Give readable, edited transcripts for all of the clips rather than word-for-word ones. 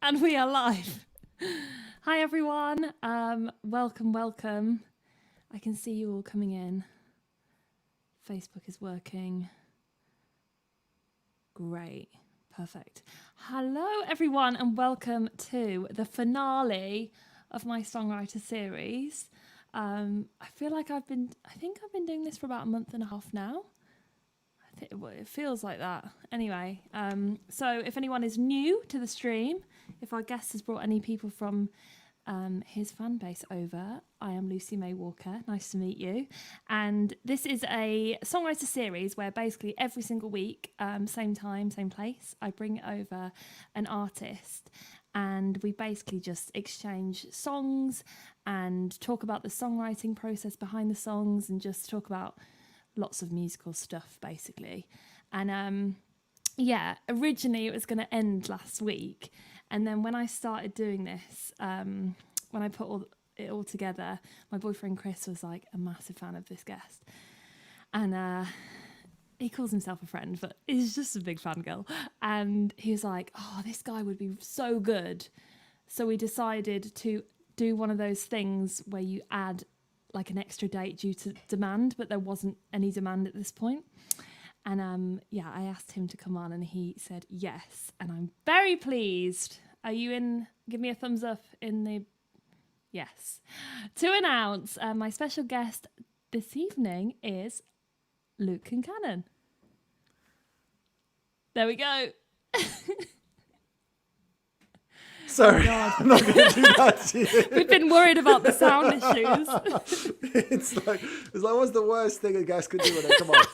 And we are live. Hi everyone. Welcome. I can see you all coming in. Facebook is working. Great. Perfect. Hello everyone and welcome to the finale of my Songwriter series. I feel like I think I've been doing this for about a month and a half now. It feels like that. Anyway, so if anyone is new to the stream, if our guest has brought any people from his fan base over, I am Lucy May Walker. Nice to meet you. And this is a Songwriter series where basically every single week, same time, same place, I bring over an artist and we basically just exchange songs and talk about the songwriting process behind the songs and just talk about lots of musical stuff basically. And originally it was going to end last week, and then when I started doing this, when I put it all together, my boyfriend Chris was like a massive fan of this guest, and he calls himself a friend but he's just a big fangirl, and he was like, oh, this guy would be so good. So we decided to do one of those things where you add like an extra date due to demand, but there wasn't any demand at this point. And I asked him to come on and he said yes, and I'm very pleased. Are you in? Give me a thumbs up in the yes. To announce my special guest this evening is Luke Concannon. There we go. Sorry, I'm not going to do that to you. We've been worried about the sound issues. It's like what's the worst thing a guest could do when they come on?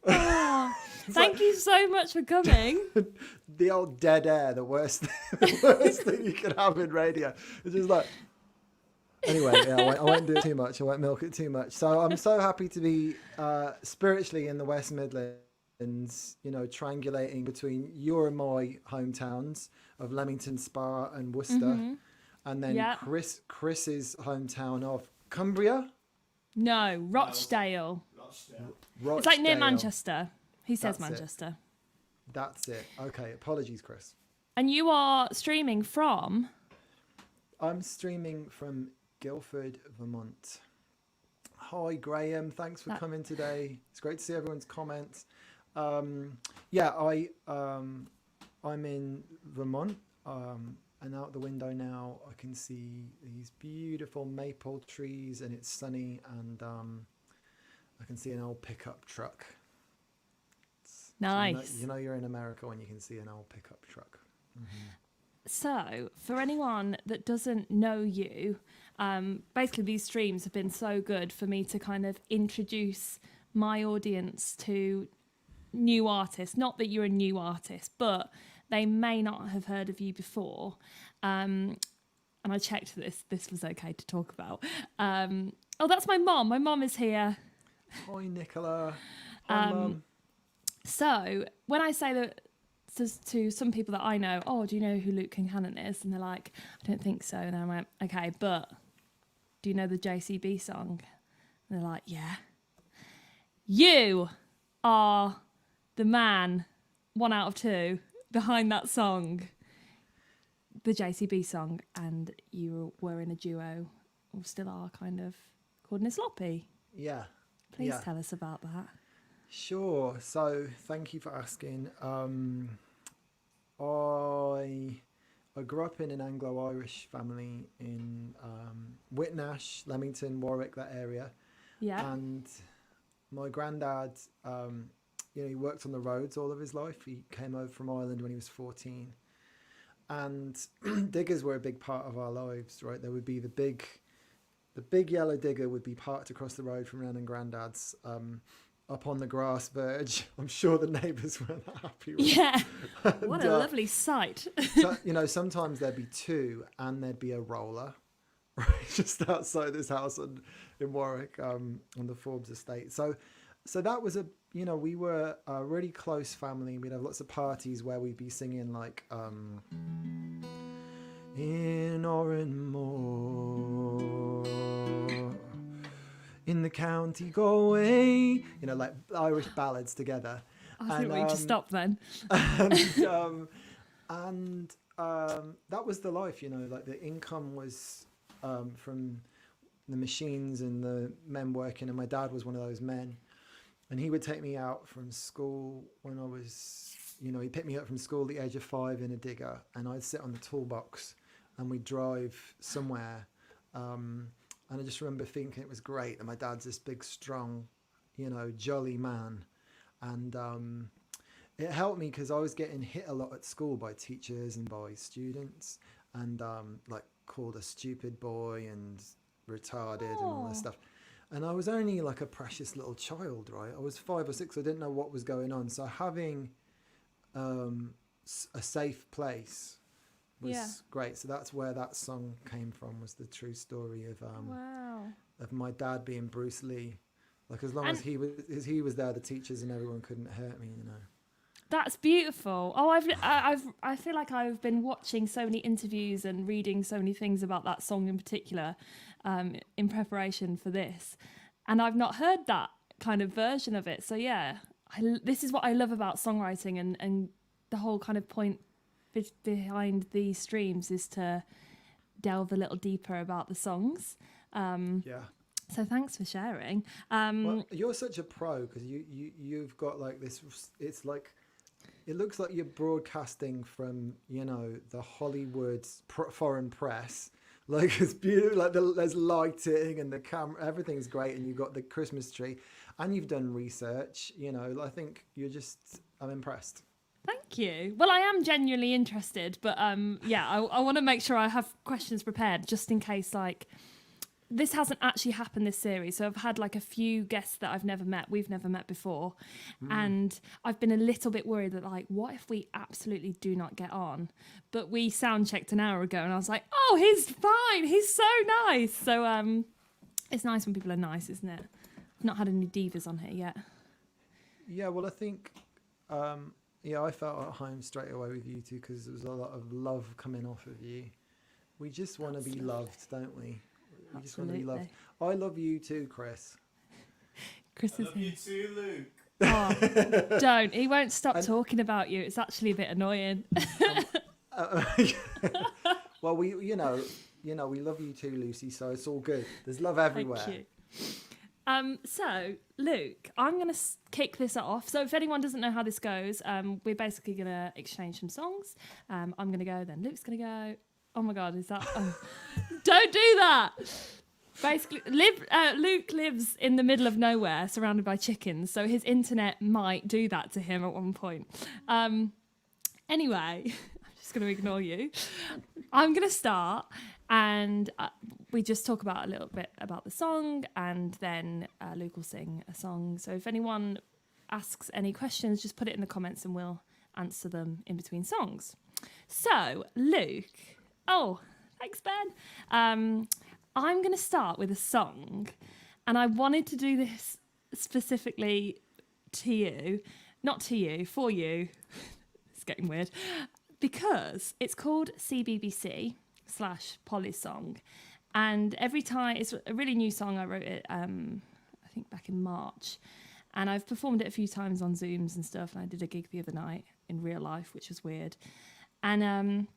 Oh, thank you so much for coming. The old dead air, the worst thing you can have in radio. It's just like, anyway, yeah, I won't do it too much. I won't milk it too much. So I'm so happy to be spiritually in the West Midlands, triangulating between your and my hometowns of Leamington, Spa and Worcester, and then Chris's hometown of Cumbria. No, Rochdale. It's like near Manchester. He says Manchester. That's it. Okay, apologies, Chris. And you are streaming from? I'm streaming from Guildford, Vermont. Hi, Graham. Thanks for coming today. It's great to see everyone's comments. I'm in Vermont, and out the window now I can see these beautiful maple trees, and it's sunny, and I can see an old pickup truck. Nice. You know you're in America when you can see an old pickup truck. Mm-hmm. So, for anyone that doesn't know you, basically these streams have been so good for me to kind of introduce my audience to new artists. Not that you're a new artist, but they may not have heard of you before. And I checked this was okay to talk about. Oh, that's my mom. My mom is here. Hi, Nicola. Hi, Mum. So when I say that to some people that I know, oh, do you know who Luke Concannon is? And they're like, I don't think so. And I went, okay, but do you know the JCB song? And they're like, yeah. You are the man, 1 out of 2, behind that song, the JCB song, and you were in a duo, or still are kind of, called Nizlopi. Yeah. Please tell us about that. Sure. So thank you for asking. I grew up in an Anglo-Irish family in Whitnash, Leamington, Warwick, that area. Yeah. And my granddad, he worked on the roads all of his life. He came over from Ireland when he was 14. And diggers were a big part of our lives, right? There would be the big yellow digger would be parked across the road from Nan and Granddad's, up on the grass verge. I'm sure the neighbours weren't that happy with it. What a lovely sight. So, sometimes there'd be two and there'd be a roller right just outside this house in Warwick, on the Forbes estate. So that was we were a really close family. We'd have lots of parties where we'd be singing like in Oranmore, in the county Galway, like Irish ballads together. I think we just stop then. And that was the life, like the income was from the machines and the men working, and my dad was one of those men. And he would take me out from school when I was, he picked me up from school at the age of 5 in a digger, and I'd sit on the toolbox and we'd drive somewhere. And I just remember thinking it was great. And my dad's this big, strong, jolly man. And it helped me because I was getting hit a lot at school by teachers and by students, and like called a stupid boy and retarded and all this stuff. And I was only like a precious little child, right? I was 5 or 6. I didn't know what was going on. So having a safe place was great. So that's where that song came from, was the true story of my dad being Bruce Lee. Like as long as he was there, the teachers and everyone couldn't hurt me, That's beautiful. Oh, I feel like I've been watching so many interviews and reading so many things about that song in particular, in preparation for this, and I've not heard that kind of version of it. So yeah, this is what I love about songwriting, and the whole kind of point behind these streams is to delve a little deeper about the songs. So thanks for sharing. Well, you're such a pro because you've got like this. It's like, it looks like you're broadcasting from the Hollywood foreign press. Like it's beautiful. Like there's lighting and the camera, everything's great, and you've got the Christmas tree, and you've done research. I think I'm impressed. Thank you. Well, I am genuinely interested, but I want to make sure I have questions prepared just in case this hasn't actually happened this series. So I've had like a few guests that we've never met before. And I've been a little bit worried that what if we absolutely do not get on? But we sound checked an hour ago and I was like, oh, he's fine. He's so nice. So it's nice when people are nice, isn't it? I've not had any divas on here yet. Yeah, well, I think, I felt at home straight away with you two because there was a lot of love coming off of you. We just want to be loved, don't we? We just want to be loved. I love you too, Chris. Chris I love you too, Luke. Oh, don't. He won't stop talking about you. It's actually a bit annoying. Well, we love you too, Lucy. So it's all good. There's love everywhere. Thank you. So, Luke, I'm going to kick this off. So if anyone doesn't know how this goes, we're basically going to exchange some songs. I'm going to go, then Luke's going to go. Oh my God, is that... Oh. Don't do that! Basically, Luke lives in the middle of nowhere, surrounded by chickens, so his internet might do that to him at one point. Anyway, I'm just going to ignore you. I'm going to start, and we just talk about a little bit about the song, and then Luke will sing a song. So if anyone asks any questions, just put it in the comments and we'll answer them in between songs. So, Luke... Oh, thanks, Ben. I'm going to start with a song, and I wanted to do this specifically to you, not to you, for you. It's getting weird. Because it's called CBBC/Polly's song, and every time, it's a really new song. I wrote it, I think back in March, and I've performed it a few times on Zooms and stuff, and I did a gig the other night in real life, which was weird. And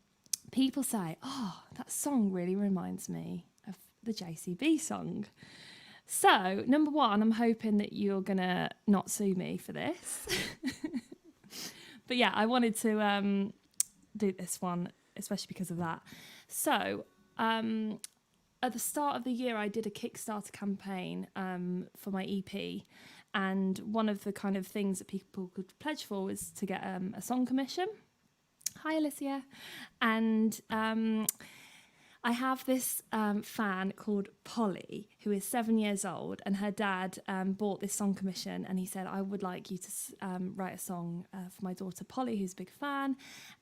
people say, oh, that song really reminds me of the JCB song. So, number one, I'm hoping that you're going to not sue me for this. But yeah, I wanted to do this one, especially because of that. So, at the start of the year, I did a Kickstarter campaign for my EP. And one of the kind of things that people could pledge for was to get a song commission. Hi, Alicia. And I have this fan called Polly, who is 7 years old, and her dad bought this song commission, and he said, I would like you to write a song for my daughter Polly, who's a big fan.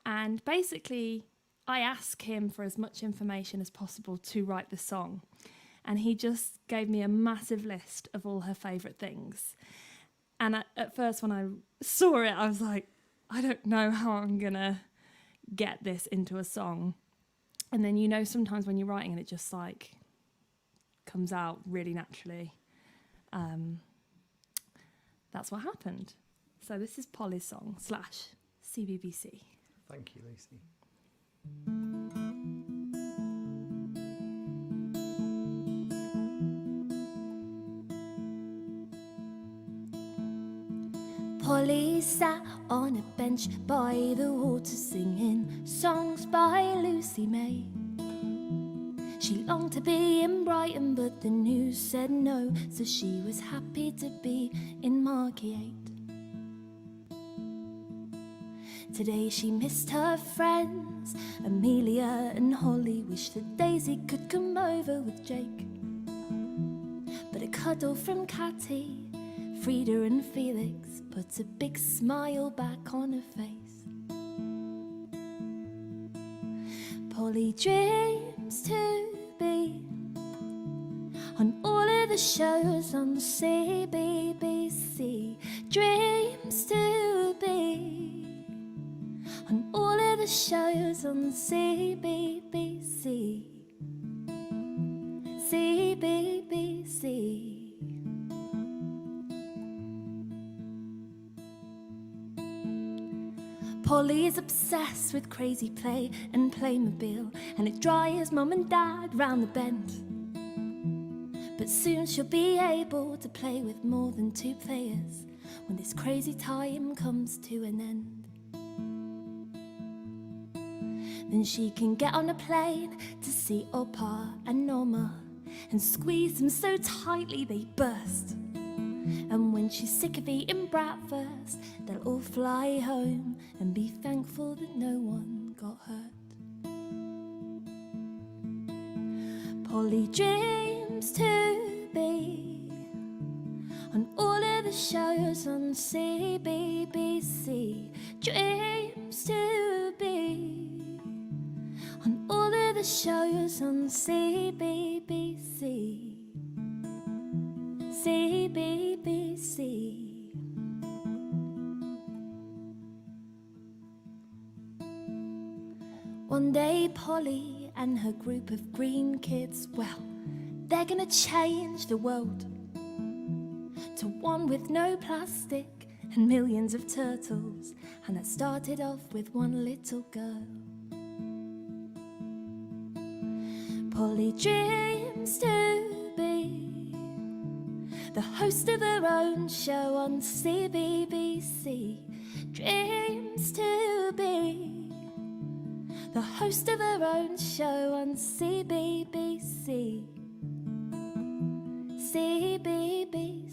And basically, I asked him for as much information as possible to write the song. And he just gave me a massive list of all her favourite things. And at first, when I saw it, I was like, I don't know how I'm going to get this into a song. And then sometimes when you're writing and it just comes out really naturally, that's what happened. So this is Polly's song /CBBC. Thank you, Lucy. Polly sat on a bench by the water singing songs by Lucy May. She longed to be in Brighton, but the news said no, so she was happy to be in Margate. Today she missed her friends, Amelia and Holly. Wished that Daisy could come over with Jake. But a cuddle from Catty, Frida and Felix put a big smile back on her face. Polly dreams to be on all of the shows on CBBC. Dreams to be on all of the shows on CBBC. CBBC. Polly's obsessed with Crazy Play and Playmobil, and it drives Mum and Dad round the bend. But soon she'll be able to play with more than 2 players when this crazy time comes to an end. Then she can get on a plane to see Opa and Norma and squeeze them so tightly they burst. And when she's sick of eating breakfast, they'll all fly home and be thankful that no one got hurt. Polly dreams to be on all of the shows on CBBC. Dreams to be on all of the shows on CBBC. CBBC. One day Polly and her group of green kids, well, they're gonna change the world to one with no plastic and millions of turtles. And that started off with one little girl. Polly dreams to be the host of her own show on CBBC. Dreams to be the host of her own show on CBBC. CBBC.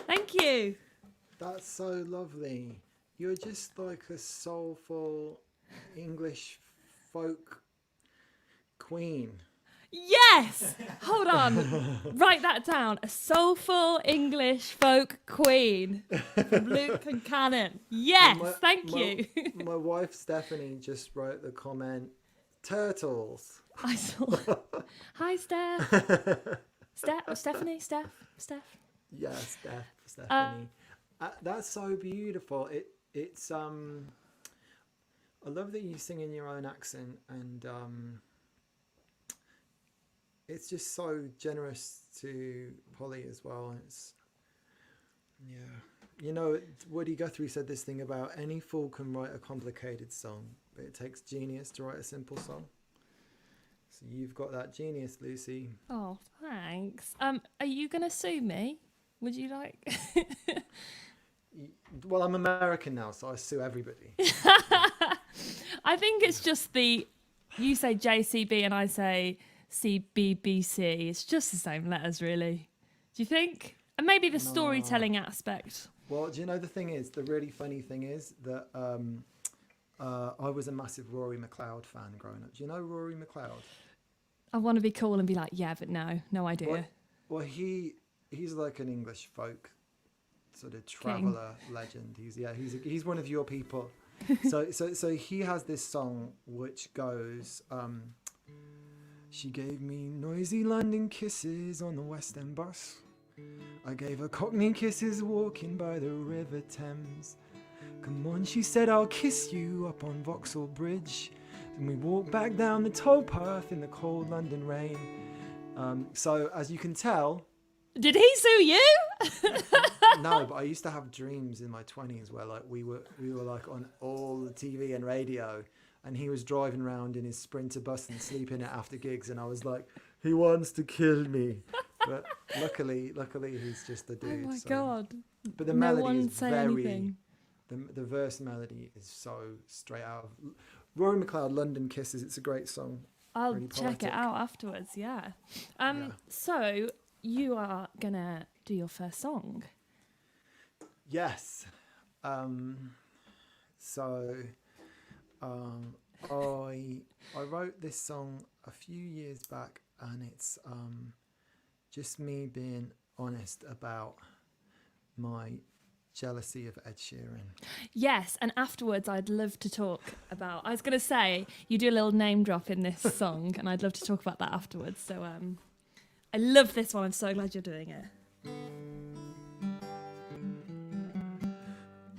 Thank you. That's so lovely. You're just like a soulful English folk queen. Yes! Hold on. Write that down. A soulful English folk queen from Luke Concannon. Yes, thank you. My wife Stephanie just wrote the comment, turtles. I saw. Hi, Steph. Stephanie? Steph? Yes, Stephanie. That's so beautiful. It's I love that you sing in your own accent, and it's just so generous to Polly as well. It's you know, Woody Guthrie said this thing about any fool can write a complicated song, but it takes genius to write a simple song. So you've got that genius, Lucy. Oh, thanks. Are you gonna sue me? Would you like? Well, I'm American now, so I sue everybody. I think it's just you say JCB and I say CBBC. It's just the same letters, really. Do you think? And maybe the storytelling aspect. Well, do you know the thing is, the really funny thing is that I was a massive Rory McLeod fan growing up. Do you know Rory McLeod? I want to be cool and be like, yeah, but no idea. Well, he's like an English folk sort of traveller legend. He's one of your people. so he has this song which goes, she gave me noisy London kisses on the West End bus. I gave her Cockney kisses walking by the River Thames. Come on, she said, I'll kiss you up on Vauxhall Bridge. And we walked back down the towpath in the cold London rain. So as you can tell, Did he sue you? no, but I used to have dreams in my 20s where like we were like on all the TV and radio, and he was driving around in his Sprinter bus and sleeping it after gigs, and I was like, he wants to kill me. But luckily he's just a dude. Oh my so. God. But the No melody one is say very anything. the verse melody is so straight out of Rory McLeod, London Kisses. It's a great song. I'll Really check it poetic. out afterwards, yeah. Yeah. So you are gonna do your first song. Yes. I wrote this song a few years back, and it's just me being honest about my jealousy of Ed Sheeran. Yes, and afterwards I'd love to talk about, I was gonna say, you do a little name drop in this song, and I'd love to talk about that afterwards. So I love this one. I'm so glad you're doing it.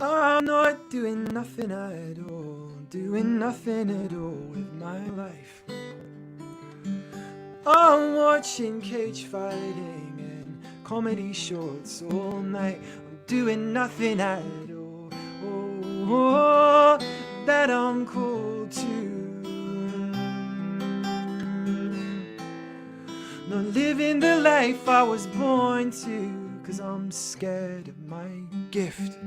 I'm not doing nothing at all, doing nothing at all with my life. I'm watching cage fighting and comedy shorts all night. I'm doing nothing at all, that I'm called to. Not living the life I was born to, 'cause I'm scared of my gift.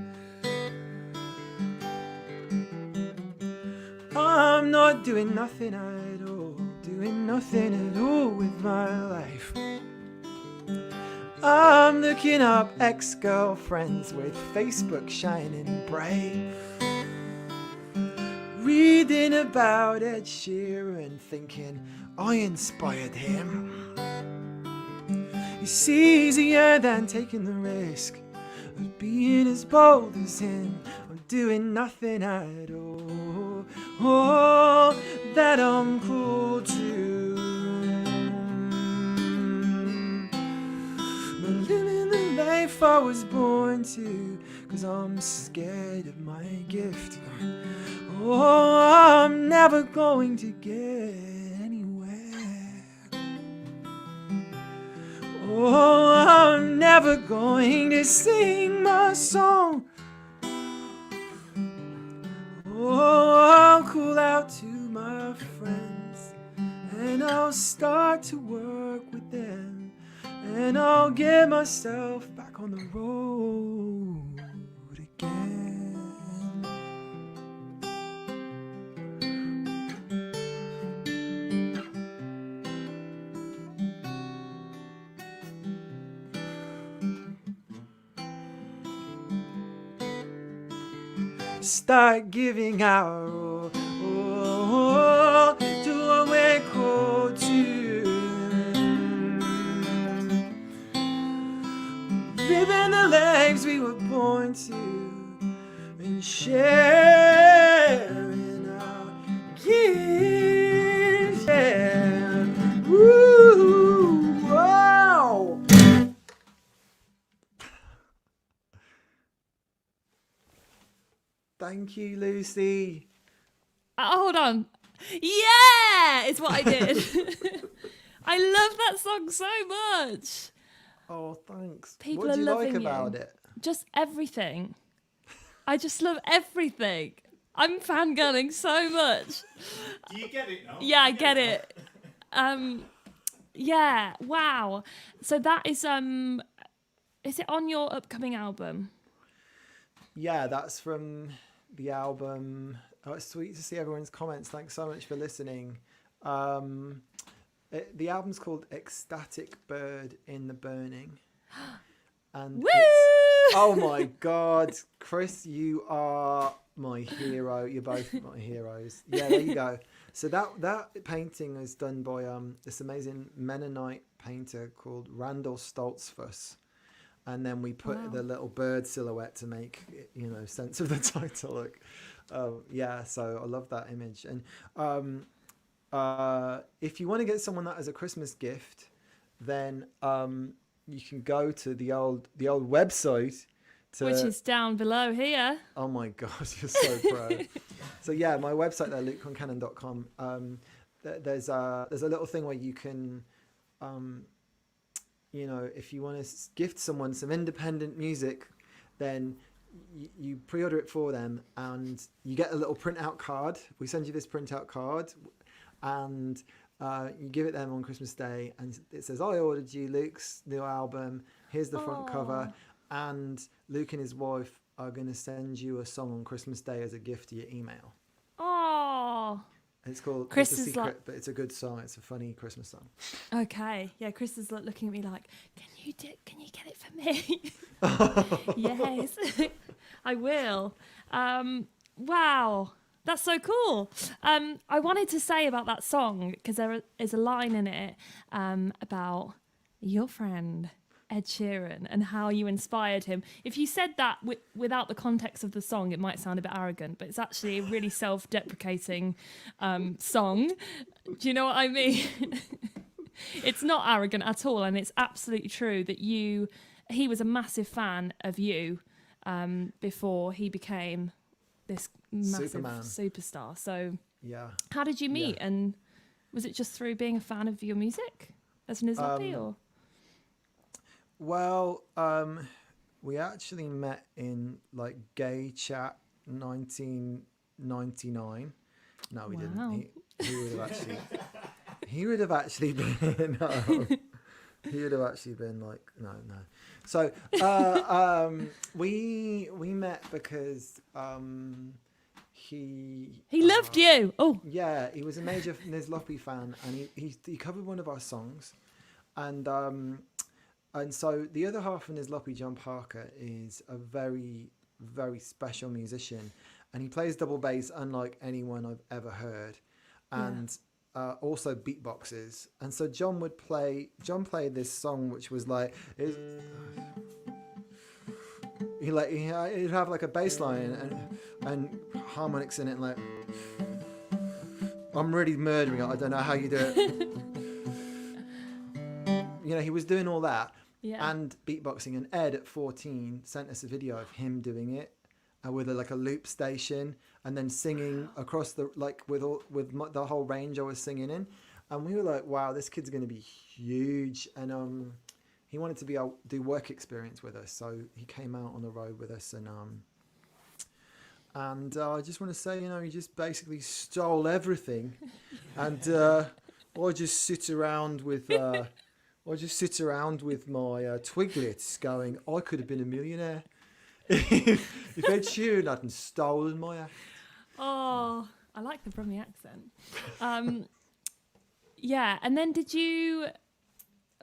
I'm not doing nothing at all, doing nothing at all with my life. I'm looking up ex-girlfriends with Facebook shining bright, reading about Ed Sheeran, thinking I inspired him. It's easier than taking the risk of being as bold as him. I'm doing nothing at all, that I'm cool to. Not living the life I was born to, 'cause I'm scared of my gift. I'm never going to get anywhere. I'm never going to sing my song. I'll call out to my friends, and I'll start to work with them, and I'll get myself back on the road again. Start giving our all to what we're called to. Living the lives we were born to, and sharing our gifts. Yeah. Woo! Wow! Thank you, Lucy. Hold on. Yeah, is what I did. I love that song so much. Oh, thanks. People what do are you loving like you. about it? Just everything. I just love everything. I'm fangirling so much. Do you get it now? Yeah, I get it. Yeah, wow. So that is it on your upcoming album? Yeah, that's from the album. Oh, it's sweet to see everyone's comments. Thanks so much for listening. The album's called Ecstatic Bird in the Burning. And Woo! oh my God, Chris, you are my hero. You're both my heroes. Yeah, there you go. So that painting is done by this amazing Mennonite painter called Randall Stoltzfus. And then we put the little bird silhouette to make, sense of the title. Look, yeah. So I love that image. And if you want to get someone that as a Christmas gift, then you can go to the old website, Which is down below here. Oh my God, you're so pro. So yeah, my website there, lukeconcannon.com. There's a little thing where you can you know, if you want to gift someone some independent music, then you pre-order it for them, and you get a little printout card. We send you this printout card, and you give it them on Christmas Day, and it says, "I ordered you Luke's new album. Here's the front cover, and Luke and his wife are going to send you a song on Christmas Day as a gift to your email." Oh. It's called Chris It's a is Secret, like, but it's a good song. It's a funny Christmas song. okay, yeah. Chris is like looking at me like, can you get it for me? Yes, I will. Wow, that's so cool. I wanted to say about that song, because there is a line in it about your friend Ed Sheeran and how you inspired him. If you said that without the context of the song, it might sound a bit arrogant, but it's actually a really self-deprecating song. Do you know what I mean? It's not arrogant at all, and it's absolutely true that he was a massive fan of you before he became this massive superstar. So yeah, how did you meet? Yeah. And was it just through being a fan of your music as Nizlopi, or? Well, we actually met in like Gay Chat 1999. No, we Wow. didn't. He would have actually been. He would have actually been like no. So we met because he loved you. Oh, yeah, he was a major Nizlopi fan, and he covered one of our songs, and so the other half of Nizlopi, John Parker, is a very, very special musician, and he plays double bass unlike anyone I've ever heard, and also beatboxes. And so John played this song which was like he'd have like a bass line and harmonics in it, and like, I'm really murdering it. I don't know how you do it. You know, he was doing all that. yeah. And beatboxing, and Ed at 14 sent us a video of him doing it with a loop station, and then singing across the the whole range I was singing in, and we were like, wow, this kid's going to be huge. And he wanted to do work experience with us, so he came out on the road with us, and I just want to say, you know, he just basically stole everything, and I just sit around with my twiglets going, I could have been a millionaire if Ed Sheeran hadn't stolen my act. Oh, I like the Brummie accent. Yeah, and then did you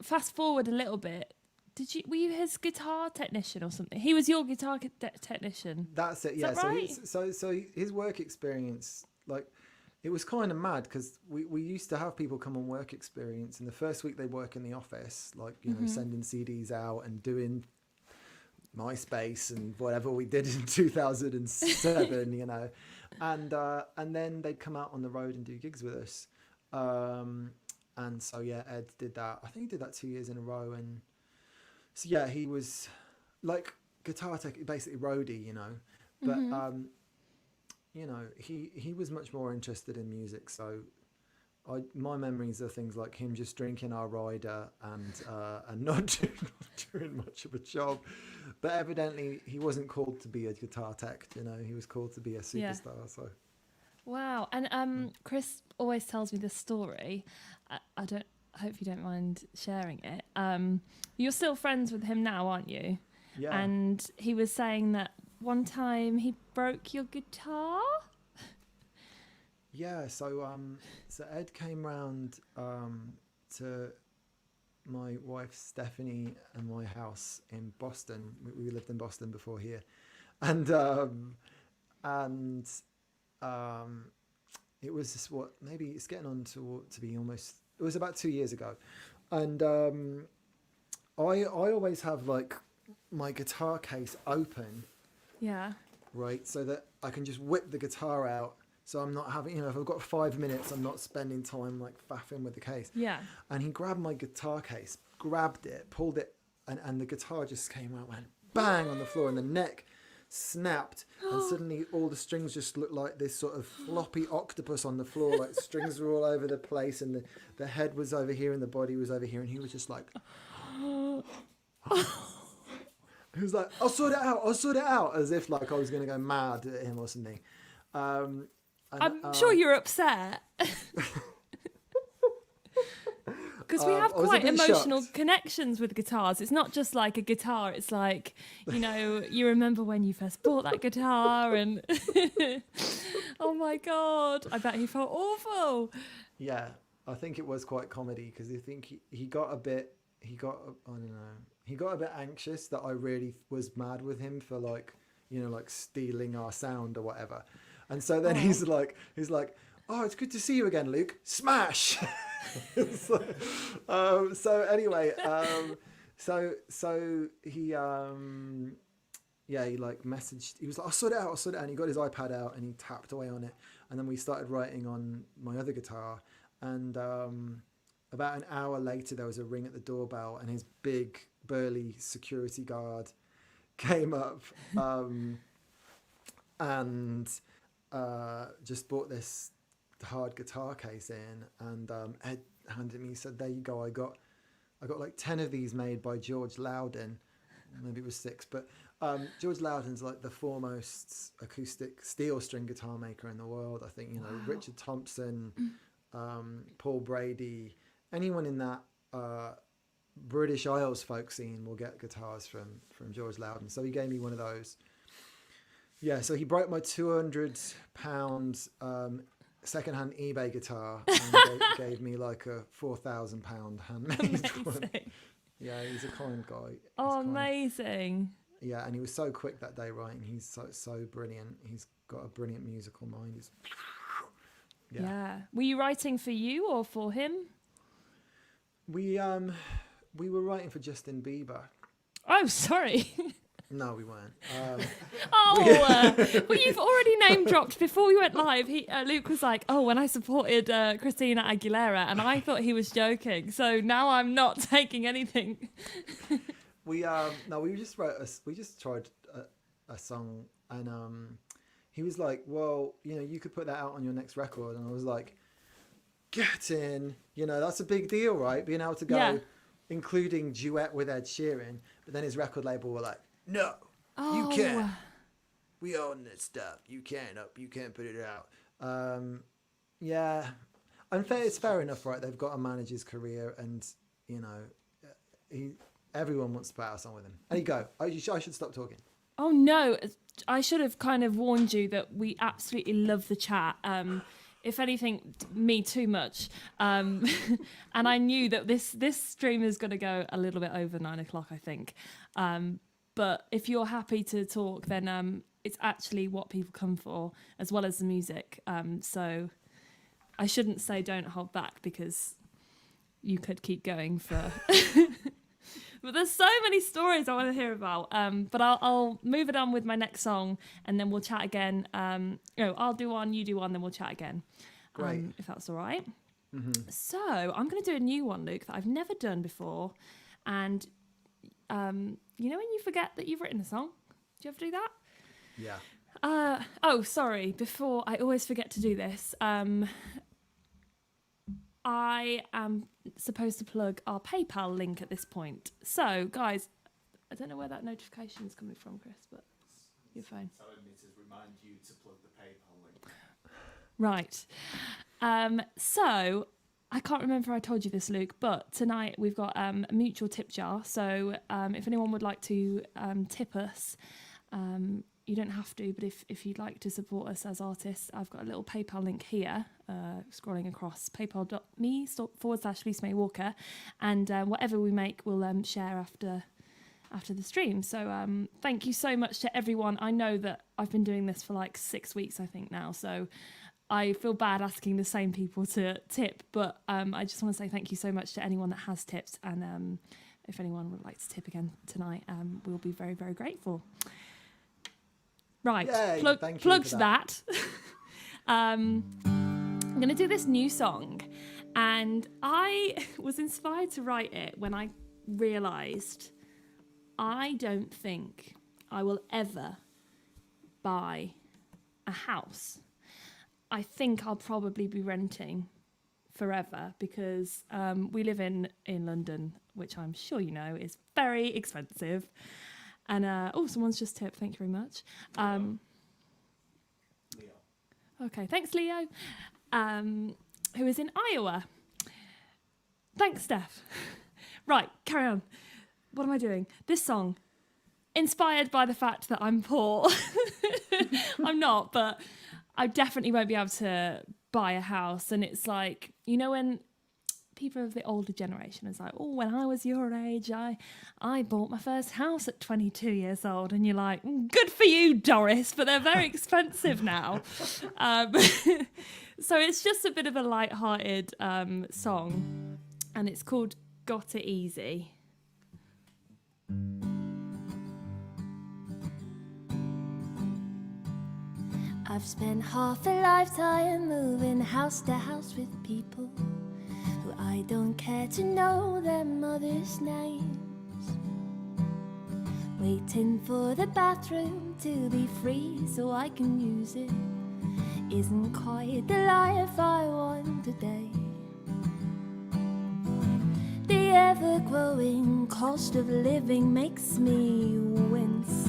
fast forward a little bit? Were you his guitar technician or something? He was your guitar technician. That's it. Is Yeah. that right? So his work experience, like, it was kind of mad, because we used to have people come on work experience, and the first week they work in the office, like, you know, sending CDs out and doing MySpace and whatever we did in 2007, you know, and then they'd come out on the road and do gigs with us, and so yeah, Ed did that. I think he did that 2 years in a row, and so yeah, he was like guitar tech, basically roadie, you know, but you know, he was much more interested in music. So my memories are things like him just drinking our rider and not doing much of a job. But evidently he wasn't called to be a guitar tech, you know, he was called to be a superstar. Yeah. So Wow. And Chris always tells me this story. I hope you don't mind sharing it. You're still friends with him now, aren't you? Yeah. And he was saying that one time he broke your guitar. Yeah, so Ed came round to my wife Stephanie and my house in Boston. We lived in Boston before here, and it was just maybe it's getting on to be almost. It was about 2 years ago, and I always have like my guitar case open. Yeah. Right, so that I can just whip the guitar out. So I'm not having, you know, if I've got 5 minutes, I'm not spending time like faffing with the case. Yeah. And he grabbed my guitar case, grabbed it, pulled it, and the guitar just came out, went bang on the floor, and the neck snapped, and suddenly all the strings just looked like this sort of floppy octopus on the floor. Like strings were all over the place, and the head was over here and the body was over here, and he was just like, he was like, I'll sort it out, as if like I was going to go mad at him or something. I'm sure you're upset. Because we have quite emotional connections with guitars. It's not just like a guitar. It's like, you remember when you first bought that guitar and oh my God, I bet he felt awful. Yeah, I think it was quite comedy because I think he got a bit anxious that I really was mad with him for like stealing our sound or whatever. And so then he's like, oh, it's good to see you again, Luke. Smash. So anyway, so he he like messaged, he was like, I'll sort it out, and he got his iPad out and he tapped away on it, and then we started writing on my other guitar, and about an hour later there was a ring at the doorbell, and his big burly security guard came up and just brought this hard guitar case in, and Ed handed me, he said, there you go, I got like 10 of these made by George Loudon, maybe it was 6, but George Loudon's like the foremost acoustic steel string guitar maker in the world. I think Richard Thompson, Paul Brady, anyone in that British Isles folk scene will get guitars from George Loudon. So he gave me one of those. Yeah, so he broke my £200 second-hand eBay guitar and gave me like a £4,000 handmade one. Yeah, he's a kind guy. Amazing. Yeah, and he was so quick that day writing. He's so brilliant. He's got a brilliant musical mind. Yeah. Were you writing for you or for him? We were writing for Justin Bieber. Oh, sorry. No, we weren't. Well, you've already name dropped before we went live. Luke was like, "Oh, when I supported Christina Aguilera," and I thought he was joking. So now I'm not taking anything. We just tried a song, and he was like, "Well, you could put that out on your next record," and I was like, "Get in, that's a big deal, right? Being able to go, including duet with Ed Sheeran." But then his record label were like, "No, you can't. We own this stuff. You can't put it out." Yeah, and it's fair enough, right? They've got to manage his career, and everyone wants to put out a song with him. And you go, I should stop talking. Oh no, I should have kind of warned you that we absolutely love the chat. If anything, me too much. And I knew that this stream is going to go a little bit over 9 o'clock, I think. But if you're happy to talk, then it's actually what people come for, as well as the music. So I shouldn't say don't hold back, because you could keep going for... But there's so many stories I want to hear about. But I'll move it on with my next song, and then we'll chat again. I'll do one, you do one, then we'll chat again. Great. If that's all right. Mm-hmm. So I'm going to do a new one, Luke, that I've never done before. And when you forget that you've written a song? Do you ever do that? Yeah. Sorry. Before, I always forget to do this. I am supposed to plug our PayPal link at this point. So, guys, I don't know where that notification is coming from, Chris, but your phone. Telling me to remind you to plug the PayPal link. Right. So, I can't remember if I told you this, Luke, but tonight we've got a mutual tip jar. So, if anyone would like to tip us, you don't have to, but if you'd like to support us as artists, I've got a little PayPal link here, scrolling across, paypal.me/Lisa May Walker, and whatever we make, we'll share after the stream. So thank you so much to everyone. I know that I've been doing this for like 6 weeks, I think now, so I feel bad asking the same people to tip, but I just want to say thank you so much to anyone that has tipped, and if anyone would like to tip again tonight, we'll be very, very grateful. Right, plugged that. I'm going to do this new song, and I was inspired to write it when I realised I don't think I will ever buy a house, I think I'll probably be renting forever because we live in London, which I'm sure you know is very expensive. And someone's just tipped. Thank you very much. Leo. Okay, thanks, Leo. Who is in Iowa. Thanks, Steph. Right, carry on. What am I doing? This song, inspired by the fact that I'm poor. I'm not, but I definitely won't be able to buy a house. And it's like, you know, when people of the older generation is like, oh, when I was your age, I bought my first house at 22 years old. And you're like, good for you, Doris, but they're very expensive now. So it's just a bit of a light-hearted song, and it's called Got It Easy. I've spent half a lifetime moving house to house with people who I don't care to know their mother's names, waiting for the bathroom to be free so I can use it. Isn't quite the life I want today. The ever-growing cost of living makes me wince.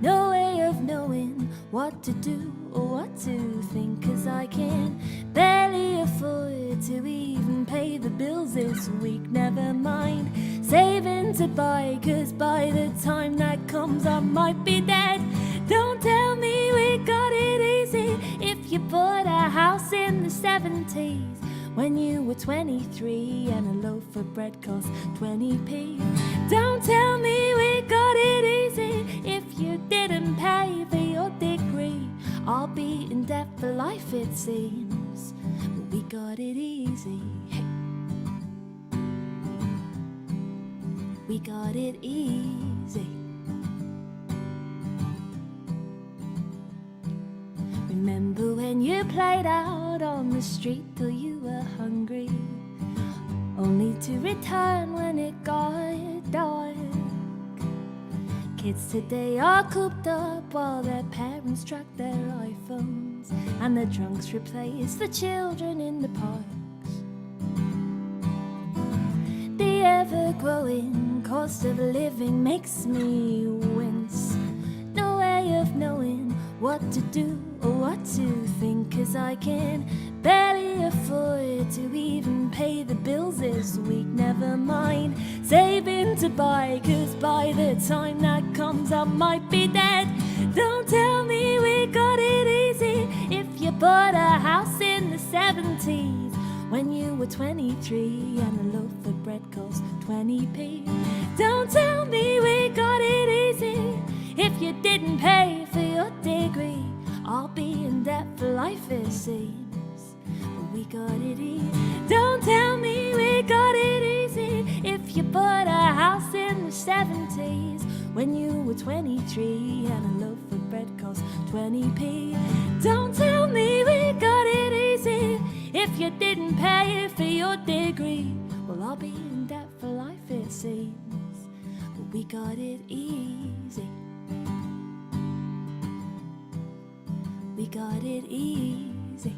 No way of knowing what to do or what to think, 'cause I can barely afford to even pay the bills this week. Never mind saving to buy, 'cause by the time that comes I might be dead. Don't tell me we got it easy if you bought a house in the 70s when you were 23 and a loaf of bread cost 20p. Don't tell me we got it easy if you didn't pay for your degree. I'll be in debt for life it seems, but we got it easy. Hey. We got it easy. Remember when you played out on the street till you were hungry, only to return when it got dark? Kids today are cooped up while their parents track their iPhones, and the drunks replace the children in the parks. The ever-growing cost of living makes me wince. No way of knowing what to do or what to think, 'cause I can barely afford to even pay the bills this week. Never mind saving to buy, 'cause by the time that comes I might be dead. Don't tell me we got it easy if you bought a house in the 70s when you were 23 and a loaf of bread cost 20p. Don't tell me we got it easy if you didn't pay for your degree. I'll be in debt for life it seems, but we got it easy. Don't tell me we got it easy if you bought a house in the 70s when you were 23 and a loaf of bread cost 20p. Don't tell me we got it easy if you didn't pay for your degree. Well, I'll be in debt for life it seems, but we got it easy. We got it easy.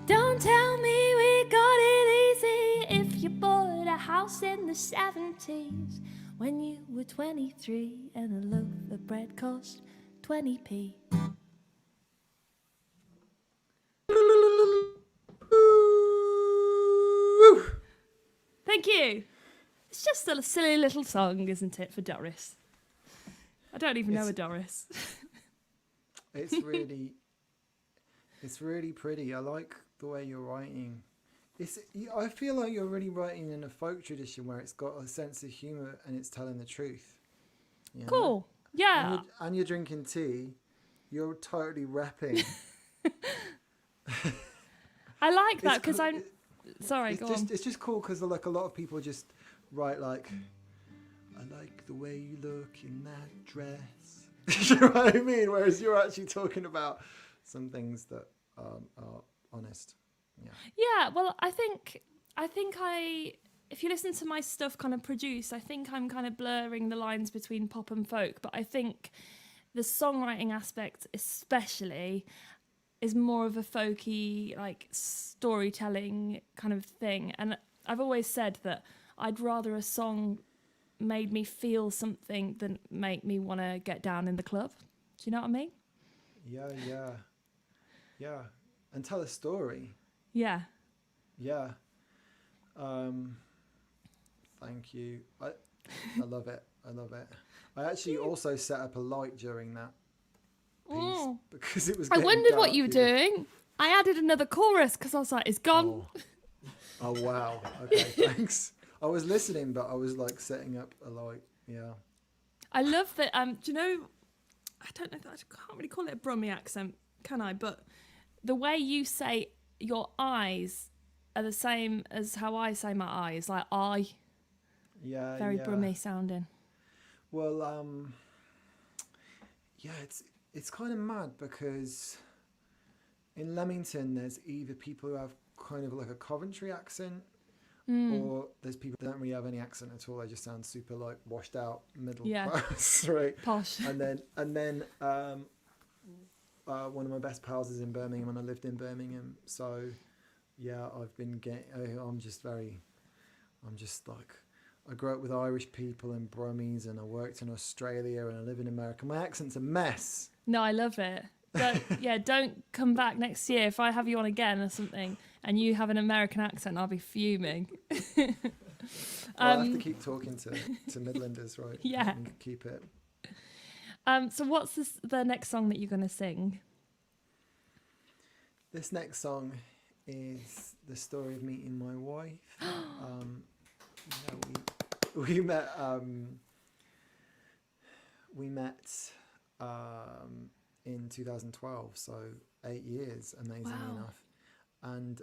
Don't tell me we got it easy if you bought a house in the 70s when you were 23 and a loaf of bread cost 20p. Thank you. It's just a silly little song, isn't it, for Doris? I don't even know a Doris. It's really pretty. I like the way you're writing. I feel like you're really writing in a folk tradition where it's got a sense of humour and it's telling the truth. You know? Cool. Yeah. And you're drinking tea. You're totally repping. I like that because cool. I'm... Sorry, go on. It's just cool because like a lot of people just write like, I like the way you look in that dress. You know what I mean? Whereas you're actually talking about some things that are honest. Yeah. Yeah, well, I think I if you listen to my stuff kind of produced, I think I'm kind of blurring the lines between pop and folk, but I think the songwriting aspect especially is more of a folky, like, storytelling kind of thing. And I've always said that I'd rather a song made me feel something than make me want to get down in the club. Do you know what I mean? Yeah. And tell a story. Yeah. Yeah. Thank you. I love it. I actually also set up a light during that piece because it was. I wondered dark, what you were doing. I added another chorus because I was like, it's gone. Oh wow. Okay, thanks. I was listening, but I was like setting up a light. Yeah. I love that. Do you know? I don't know. I can't really call it a Brummie accent, can I? But the way you say your eyes are the same as how I say my eyes, like I. Yeah. Very Brummie sounding. Well, yeah, it's kind of mad because in Leamington there's either people who have kind of like a Coventry accent, or there's people that don't really have any accent at all. They just sound super like washed out middle class, right? Posh. And then one of my best pals is in Birmingham, and I lived in Birmingham, so yeah, I've been getting. I'm just like. I grew up with Irish people and Brummies, and I worked in Australia, and I live in America. My accent's a mess. No, I love it. Don't come back next year if I have you on again or something, and you have an American accent. I'll be fuming. I'll have to keep talking to Midlanders, right? Yeah. And keep it. So what's the next song that you're going to sing? This next song is the story of meeting my wife. We met in 2012, so 8 years, amazingly enough. And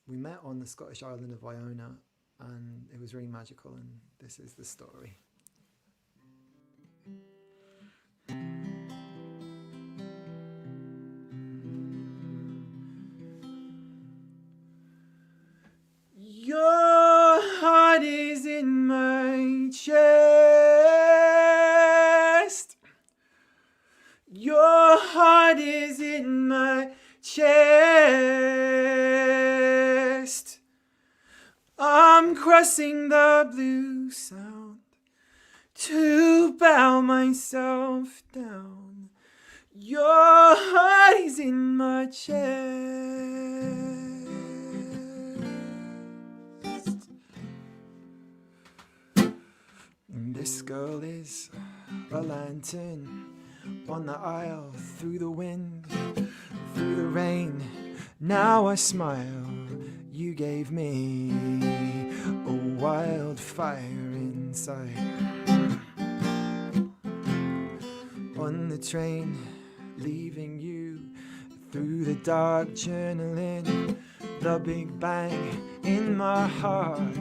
we met on the Scottish island of Iona, and it was really magical, and this is the story. Your heart is in my chest. Your heart is in my chest. I'm crossing the blue sound to bow myself down. Your heart is in my chest. This girl is a lantern on the aisle, through the wind, through the rain. Now I smile, you gave me a wildfire inside. On the train, leaving you, through the dark, journaling, the big bang in my heart,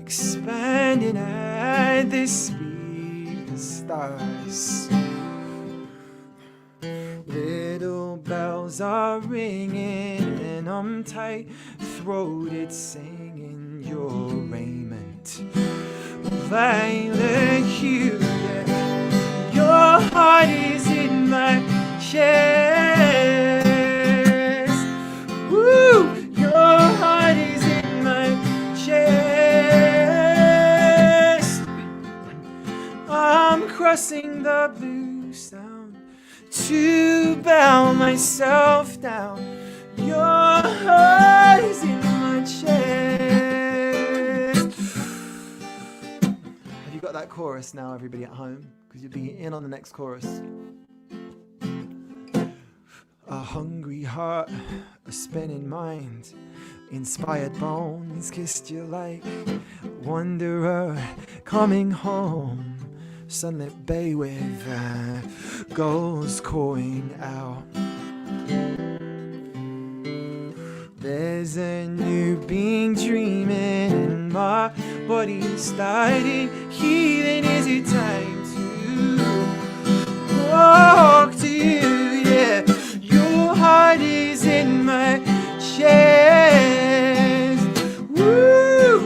expanding at the speed of stars. Little bells are ringing, and I'm tight-throated singing your raiment, violet hue. Yeah. Your heart is in my chest. Woo! Your heart is in my chest. I'm crossing the blue sound to bow myself down. Your heart is in my chest. Have you got that chorus now, everybody at home? Because you'll be in on the next chorus. A hungry heart, a spinning mind, inspired bones kissed you like wanderer coming home. Sunlit bay with gulls calling out. There's a new being dreaming, and my body started healing. Is it time to walk to you? Yeah, your heart is in my chest. Woo!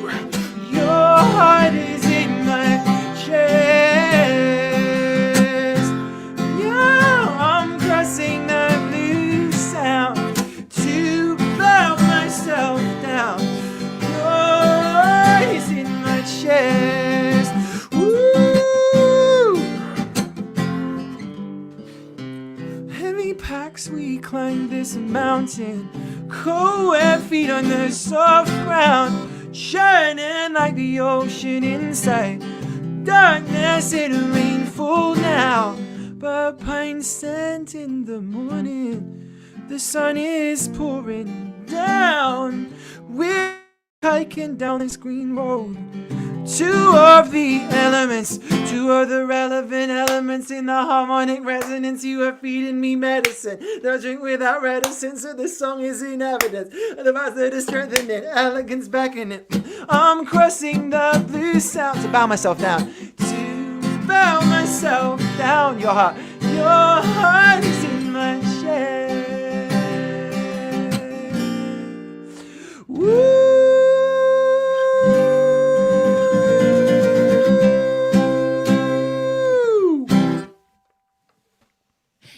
this mountain. Cold wet feet on the soft ground, shining like the ocean inside. Darkness and rain fall now, but pine scent in the morning. The sun is pouring down. We're hiking down this green road. Two of the elements, two of the relevant elements in the harmonic resonance. You are feeding me medicine. Don't drink without reticence, so the song is in evidence. The vibes that are strengthening, elegance beckoning. I'm crossing the blue sound to bow myself down. To bow myself down. Your heart is in my chest. Woo!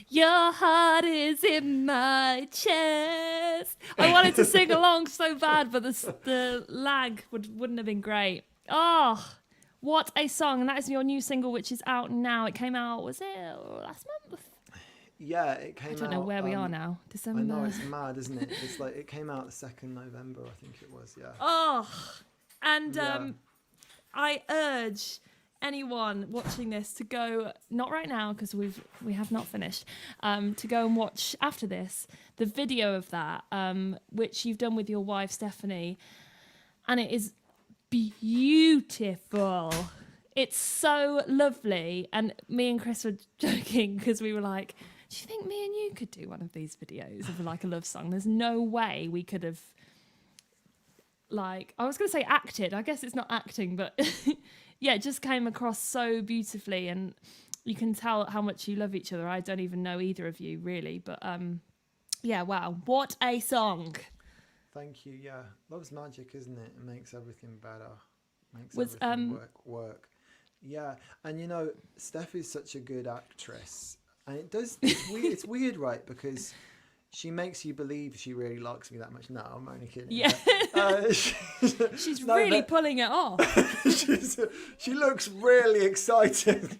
Your heart is in my chest. I wanted to sing along so bad, but the lag wouldn't have been great. Oh, what a song. And that is your new single, which is out now. It came out, was it last month? Yeah, it came out. I don't know where we are now. December. I know, it's mad, isn't it? It's like it came out the 2nd November, I think it was, yeah. Oh, and Yeah. I urge anyone watching this to go, not right now because we have not finished, to go and watch after this the video of that, which you've done with your wife Stephanie, and it is beautiful. It's so lovely, and me and Chris were joking because we were like, do you think me and you could do one of these videos of like a love song? There's no way we could have, like, I was going to say acted. I guess it's not acting, but yeah, it just came across so beautifully, and you can tell how much you love each other. I don't even know either of you really, but yeah, wow, what a song. Thank you. Yeah, love's magic, isn't it? It makes everything better. Makes Was, everything work. Yeah, and you know, Steph is such a good actress, and it's weird, right? Because she makes you believe she really likes me that much. No, I'm only kidding. Yeah. She's really pulling it off. She looks really excited,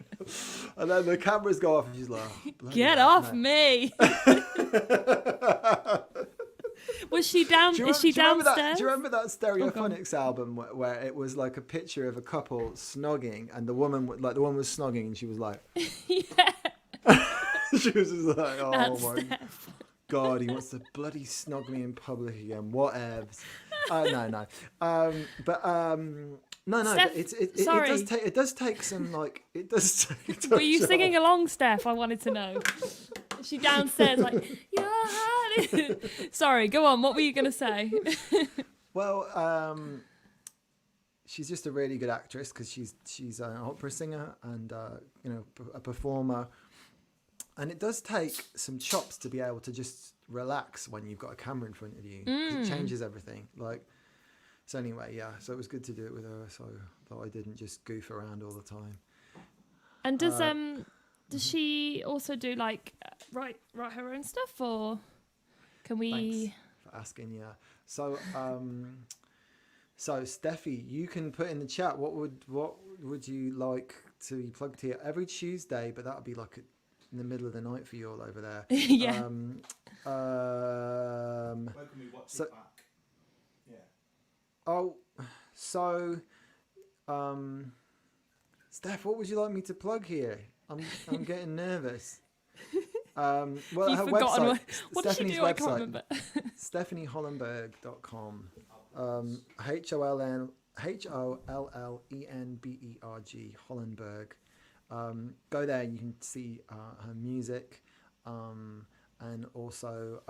and then the cameras go off, and she's like, oh, "Get off me!" Was she down? Is she downstairs? Do you remember that Stereophonics album where it was like a picture of a couple snogging, and the woman was snogging, and she was like, yeah. She was just like, oh That's my Steph. God, he wants to bloody snog me in public again. Whatevs. No. No. Steph, It does take some like. It does take. Were you singing along, Steph? I wanted to know. Is she downstairs like, your heart is... Sorry, go on. What were you going to say? Well, she's just a really good actress because she's an opera singer and a performer. And it does take some chops to be able to just relax when you've got a camera in front of you. 'Cause it changes everything. Like, so anyway, yeah. So it was good to do it with her, so that I didn't just goof around all the time. And does she also do like write her own stuff, or can we? Thanks for asking. Yeah. So so Steffi, you can put in the chat what would you like to be plugged here every Tuesday, but that would be like in the middle of the night for you all over there. Yeah. Where can we watch it back? Yeah. Oh, so, Steph, what would you like me to plug here? I'm getting nervous. Well, You've her forgotten website, what did she Stephanie's do? I can't website, remember. StephanieHollenberg.com. HOLLENBERG, Hollenberg. Go there, you can see her music. And also,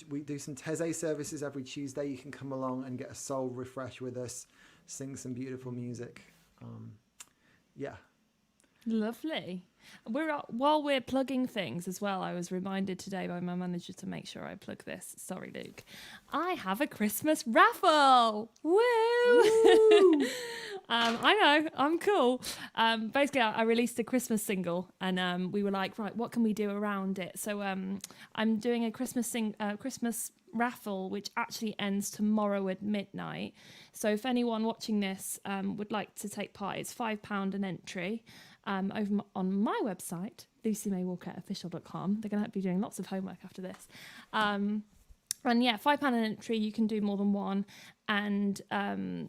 we do some Teze services every Tuesday. You can come along and get a soul refresh with us, sing some beautiful music. Yeah. Lovely. While we're plugging things as well, I was reminded today by my manager to make sure I plug this. Sorry, Luke. I have a Christmas raffle. Woo! I know, I'm cool. Basically, I released a Christmas single, and we were like, right, what can we do around it? So I'm doing a Christmas raffle, which actually ends tomorrow at midnight. So if anyone watching this would like to take part, it's £5 an entry. over on my website, lucymaywalkerofficial.com. They're going to be doing lots of homework after this. And yeah, £5 an entry, you can do more than one. And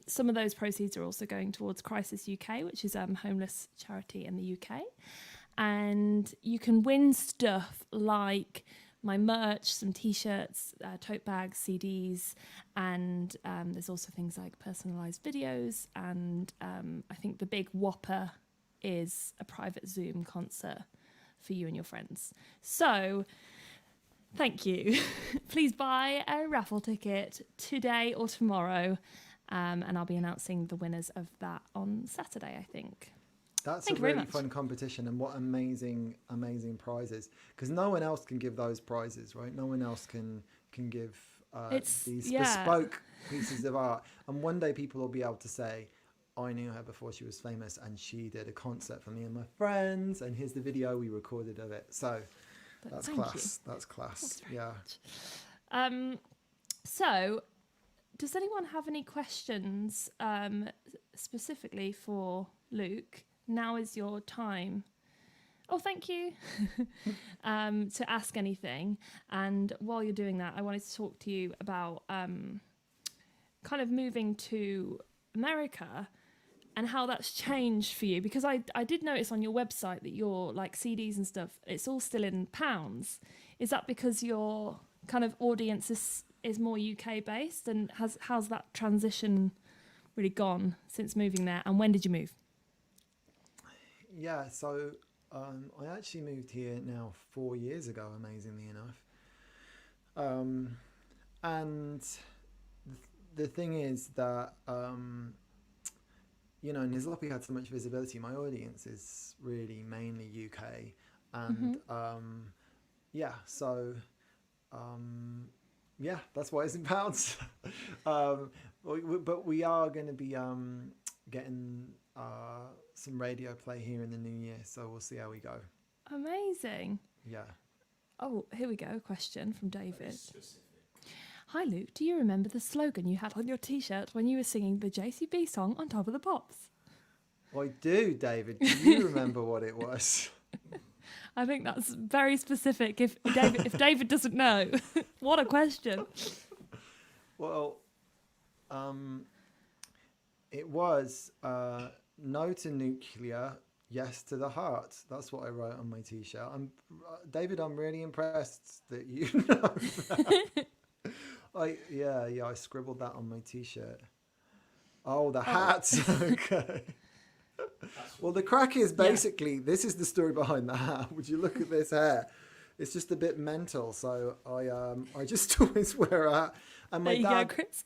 some of those proceeds are also going towards Crisis UK, which is a homeless charity in the UK. And you can win stuff like my merch, some t-shirts, tote bags, CDs, and there's also things like personalised videos. And I think the big whopper is a private Zoom concert for you and your friends. So thank you. Please buy a raffle ticket today or tomorrow, and I'll be announcing the winners of that on Saturday, I think. That's Thank a you very really much. fun competition, and what amazing prizes, because no one else can give those prizes, right? No one else can give these bespoke pieces of art, and one day people will be able to say, I knew her before she was famous and she did a concert for me and my friends, and here's the video we recorded of it. So that's class. That's class. Yeah. So does anyone have any questions specifically for Luke? Now is your time. Oh, thank you. To ask anything. And while you're doing that, I wanted to talk to you about kind of moving to America and how that's changed for you. Because I did notice on your website that your like CDs and stuff, it's all still in pounds. Is that because your kind of audience is more UK based? And how's that transition really gone since moving there? And when did you move? Yeah, so I actually moved here now 4 years ago, amazingly enough. And the thing is that, Nizlopi had so much visibility. My audience is really mainly UK. And that's why it's in pounds. But we are going to be getting some radio play here in the new year, so we'll see how we go. Amazing. Yeah. Oh, here we go. A question from David. Hi Luke, do you remember the slogan you had on your t-shirt when you were singing the JCB song On Top of the Pops? I do, David. Do you remember what it was? I think that's very specific. If David doesn't know, what a question. Well, it was no to nuclear, yes to the heart. That's what I wrote on my t-shirt. David, I'm really impressed that you know that. I scribbled that on my t-shirt. Oh, the hats. Okay. Well, the crack is basically, this is the story behind the hat. Would you look at this hair? It's just a bit mental. So I just always wear a hat. And my dad, go, Chris.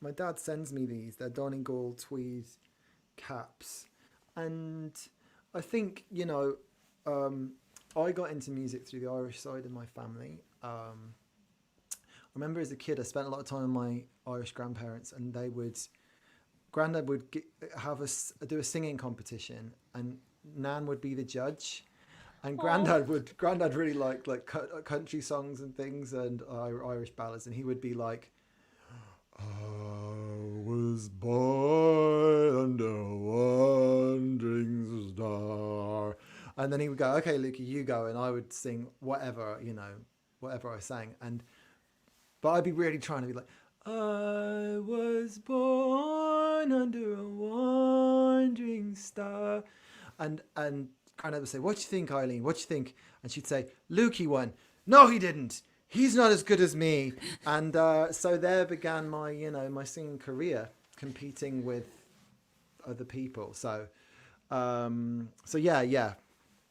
my dad sends me these. They're Donegal tweed caps. And I think, I got into music through the Irish side of my family. I remember as a kid, I spent a lot of time with my Irish grandparents, and Grandad would do a singing competition, and Nan would be the judge. And Grandad really liked like country songs and things and Irish ballads, and he would be like, I was born under a wandering star. And then he would go, okay, Lukey, you go. And I would sing whatever I sang. But I'd be really trying to be like, I was born under a wandering star. And Grandad would say, what do you think, Eileen? What do you think? And she'd say, Lukey won. No, he didn't. He's not as good as me. And so there began my, my singing career, competing with other people. So yeah.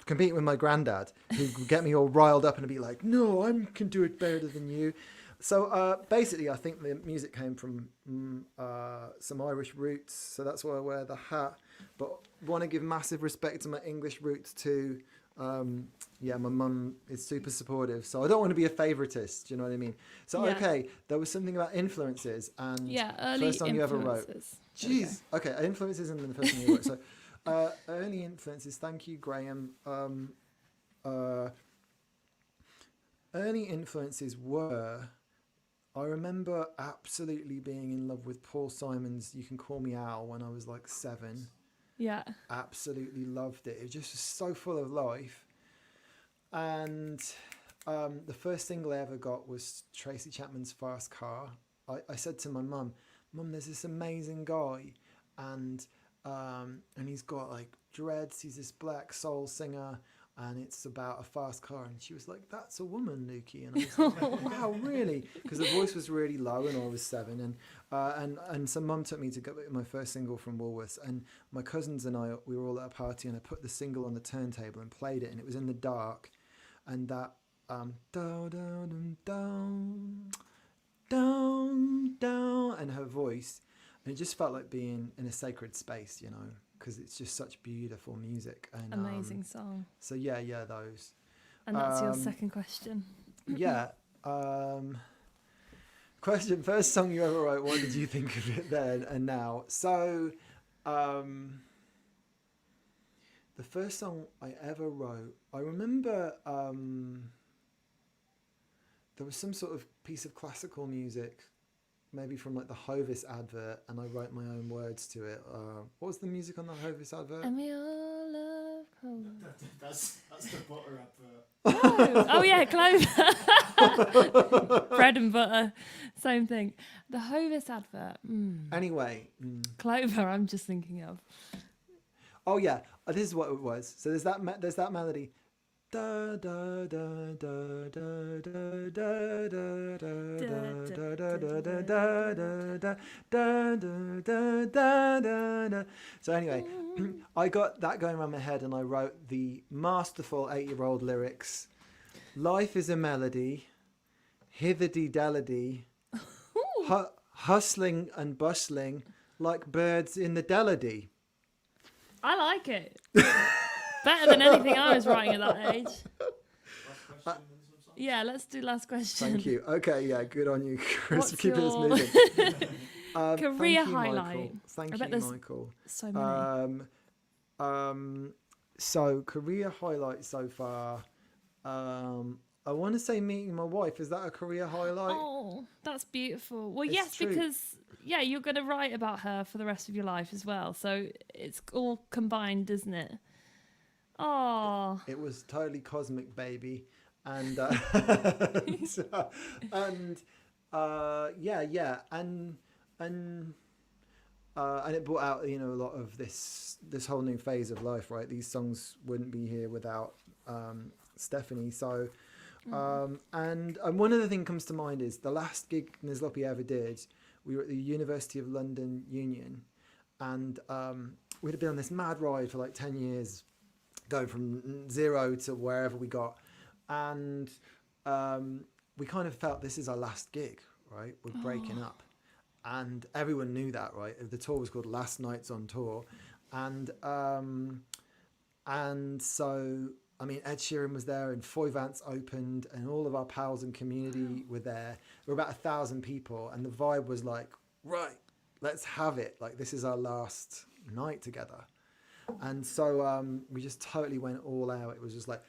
Competing with my granddad, who would get me all riled up and be like, no, I can do it better than you. So basically, I think the music came from some Irish roots. So that's why I wear the hat. But want to give massive respect to my English roots too. My mum is super supportive, so I don't want to be a favoritist. Do you know what I mean? So okay, there was something about influences and early first song you ever wrote. Jeez. Okay, influences and then the first song you wrote. So early influences. Thank you, Graham. Early influences were. I remember absolutely being in love with Paul Simon's "You Can Call Me Al" when I was like 7. Yeah. Absolutely loved it. It just was so full of life. And the first single I ever got was Tracy Chapman's Fast Car. I said to my mum, there's this amazing guy, and he's got like dreads. He's this black soul singer, and it's about a fast car. And she was like, that's a woman, Lukey. And I was like, wow, really? Because the voice was really low, and I was 7. And so Mum took me to get my first single from Woolworths, and my cousins and I, we were all at a party, and I put the single on the turntable and played it, and it was in the dark, and that down, and her voice, and it just felt like being in a sacred space, you know, because it's just such beautiful music. And Amazing song. So yeah, those. And that's your second question. Yeah. Question: first song you ever wrote. What did you think of it then and now? So, the first song I ever wrote, I remember there was some sort of piece of classical music, maybe from like the Hovis advert, and I wrote my own words to it. What was the music on the Hovis advert? And we all love Clover. That's the butter advert. Oh yeah, Clover. Bread and butter, same thing. The Hovis advert. Anyway. Clover, I'm just thinking of. Oh yeah, this is what it was. So there's that melody. Da da da da da da da da da. So anyway, I got that going around my head, and I wrote the masterful 8-year-old lyrics. Life is a melody, hitherdy-dellady, hustling and bustling like birds in the delody. I like it. Better than anything I was writing at that age. Last question. Yeah, let's do last question. Thank you. Okay, yeah, good on you, Chris, What's for keeping us your moving. career thank you, highlight? Michael. Thank I you, bet there's Michael. so many. So career highlight so far. I want to say meeting my wife. Is that a career highlight? Oh, that's beautiful. Well, It's yes, true. because you're going to write about her for the rest of your life as well. So it's all combined, isn't it? Oh, It was totally cosmic, baby, and and it brought out, you know, a lot of this whole new phase of life, right? These songs wouldn't be here without Stephanie. So and one other thing comes to mind is the last gig Nizlopi ever did. We were at the University of London Union, and we'd been on this mad ride for like 10 years, going from 0 to wherever we got, and we kind of felt this is our last gig, right? We're breaking up, and everyone knew that, right? The tour was called Last Nights on Tour, and so I mean, Ed Sheeran was there, and Foy Vance opened, and all of our pals and community were there. There were about 1,000 people, and the vibe was like, right, let's have it. Like, this is our last night together. And so we just totally went all out. It was just like,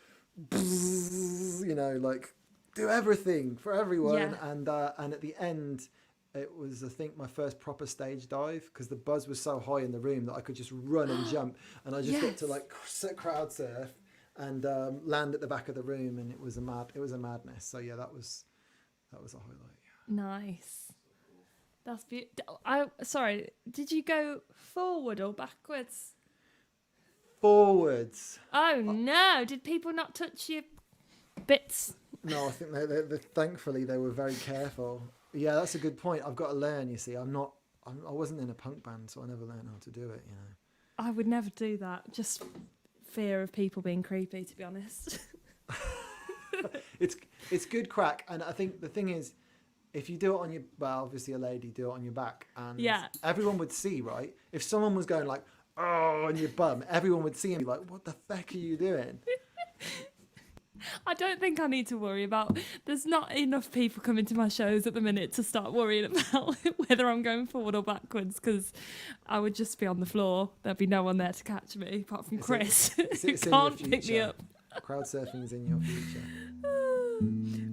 you know, like, do everything for everyone. Yeah. And at the end, it was, I think, my first proper stage dive, because the buzz was so high in the room that I could just run and jump. And I just got to like crowd surf and land at the back of the room, and it was a madness. So yeah, that was a highlight. Yeah. nice. That's beautiful. Sorry, did you go forward or backwards? Forwards. Oh no! Did people not touch your bits? No, I think they thankfully they were very careful. Yeah, that's a good point. I've got to learn. You see, I wasn't in a punk band, so I never learned how to do it. You know. I would never do that. Just fear of people being creepy, to be honest. It's good crack, and I think the thing is, if you do it on your, well, obviously a lady, do it on your back, and everyone would see, right? If someone was going like, oh, on your bum, everyone would see and be like, what the feck are you doing? I don't think I need to worry about. There's not enough people coming to my shows at the minute to start worrying about whether I'm going forward or backwards, because I would just be on the floor. There'd be no one there to catch me apart from Chris, who can't pick me up. Crowd surfing is in your future.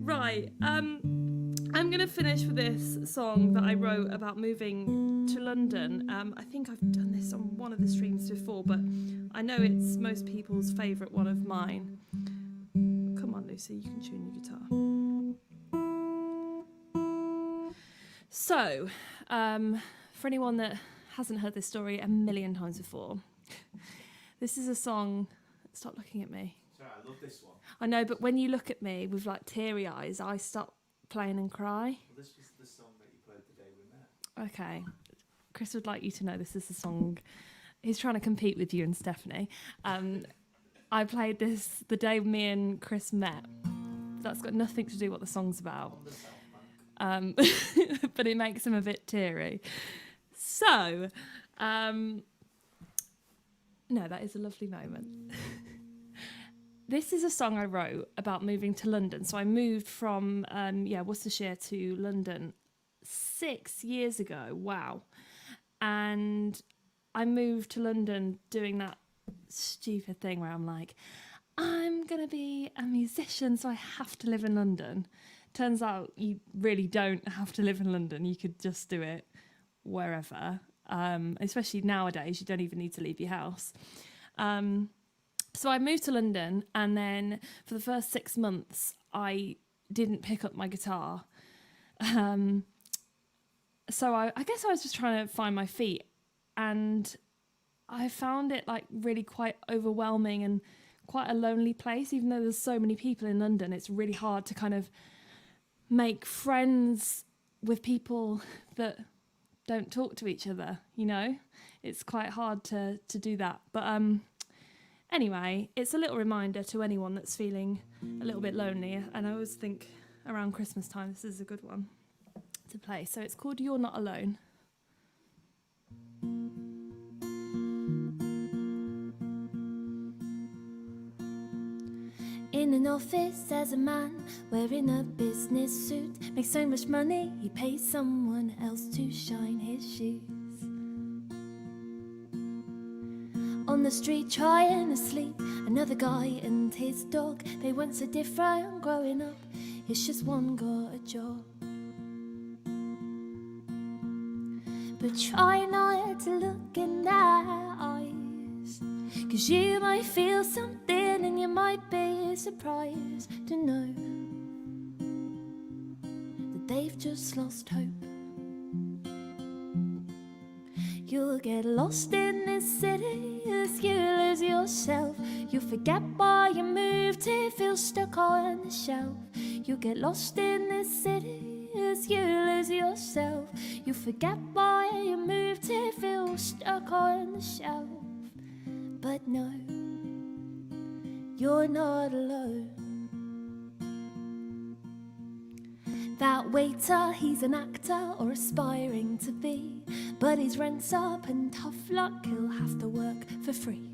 Right. I'm going to finish with this song that I wrote about moving to London. I think I've done this on one of the streams before, but I know it's most people's favourite one of mine. Come on, Lucy, you can tune your guitar. So, for anyone that hasn't heard this story a million times before, this is a song... Stop looking at me. Sorry, I love this one. I know, but when you look at me with like teary eyes, I stop playing and cry. Well, this was the song that you played the day we met. Okay. Chris would like you to know this is the song. He's trying to compete with you and Stephanie. I played this the day me and Chris met. That's got nothing to do what the song's about. On the South Bank. But it makes him a bit teary. So, no, that is a lovely moment. This is a song I wrote about moving to London. So I moved from Worcestershire to London 6 years ago. Wow. And I moved to London doing that stupid thing where I'm like, I'm going to be a musician, so I have to live in London. Turns out you really don't have to live in London. You could just do it wherever. Especially nowadays, you don't even need to leave your house. So I moved to London, and then for the first 6 months, I didn't pick up my guitar. So I guess I was just trying to find my feet, and I found it like really quite overwhelming and quite a lonely place. Even though there's so many people in London, it's really hard to kind of make friends with people that don't talk to each other, you know? It's quite hard to do that. But anyway, it's a little reminder to anyone that's feeling a little bit lonely. And I always think around Christmas time, this is a good one to play. So it's called You're Not Alone. In an office there's a man wearing a business suit. Makes so much money he pays someone else to shine his shoes. On the street trying to sleep, another guy and his dog. They weren't so different growing up, it's just one got a job. But try not to look in their eyes, 'cause you might feel something and you might be surprised to know that they've just lost hope. You'll get lost in this city as you lose yourself. You'll forget why you moved to feel stuck on the shelf. You'll get lost in this city as you lose yourself. You'll forget why you moved to feel stuck on the shelf. But no, you're not alone. That waiter, he's an actor or aspiring to be, but his rent's up and tough luck, he'll have to work for free.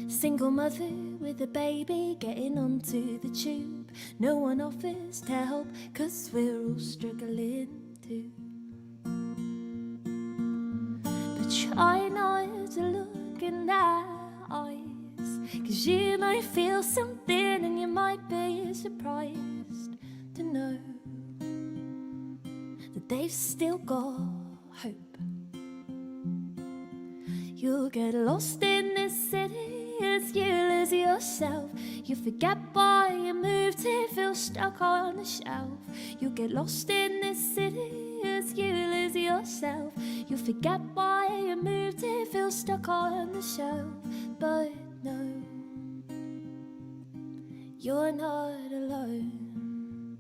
Single mother with a baby getting onto the tube. No one offers to help, 'cause we're all struggling too. But try not to look in their eyes, 'cause you might feel something and you might be surprised to know that they've still got hope. You'll get lost in this city as you lose yourself. You forget why you moved to feel stuck on the shelf. You'll get lost in this city as you lose yourself. You'll forget why you moved to feel stuck on the shelf. But no, you're not alone.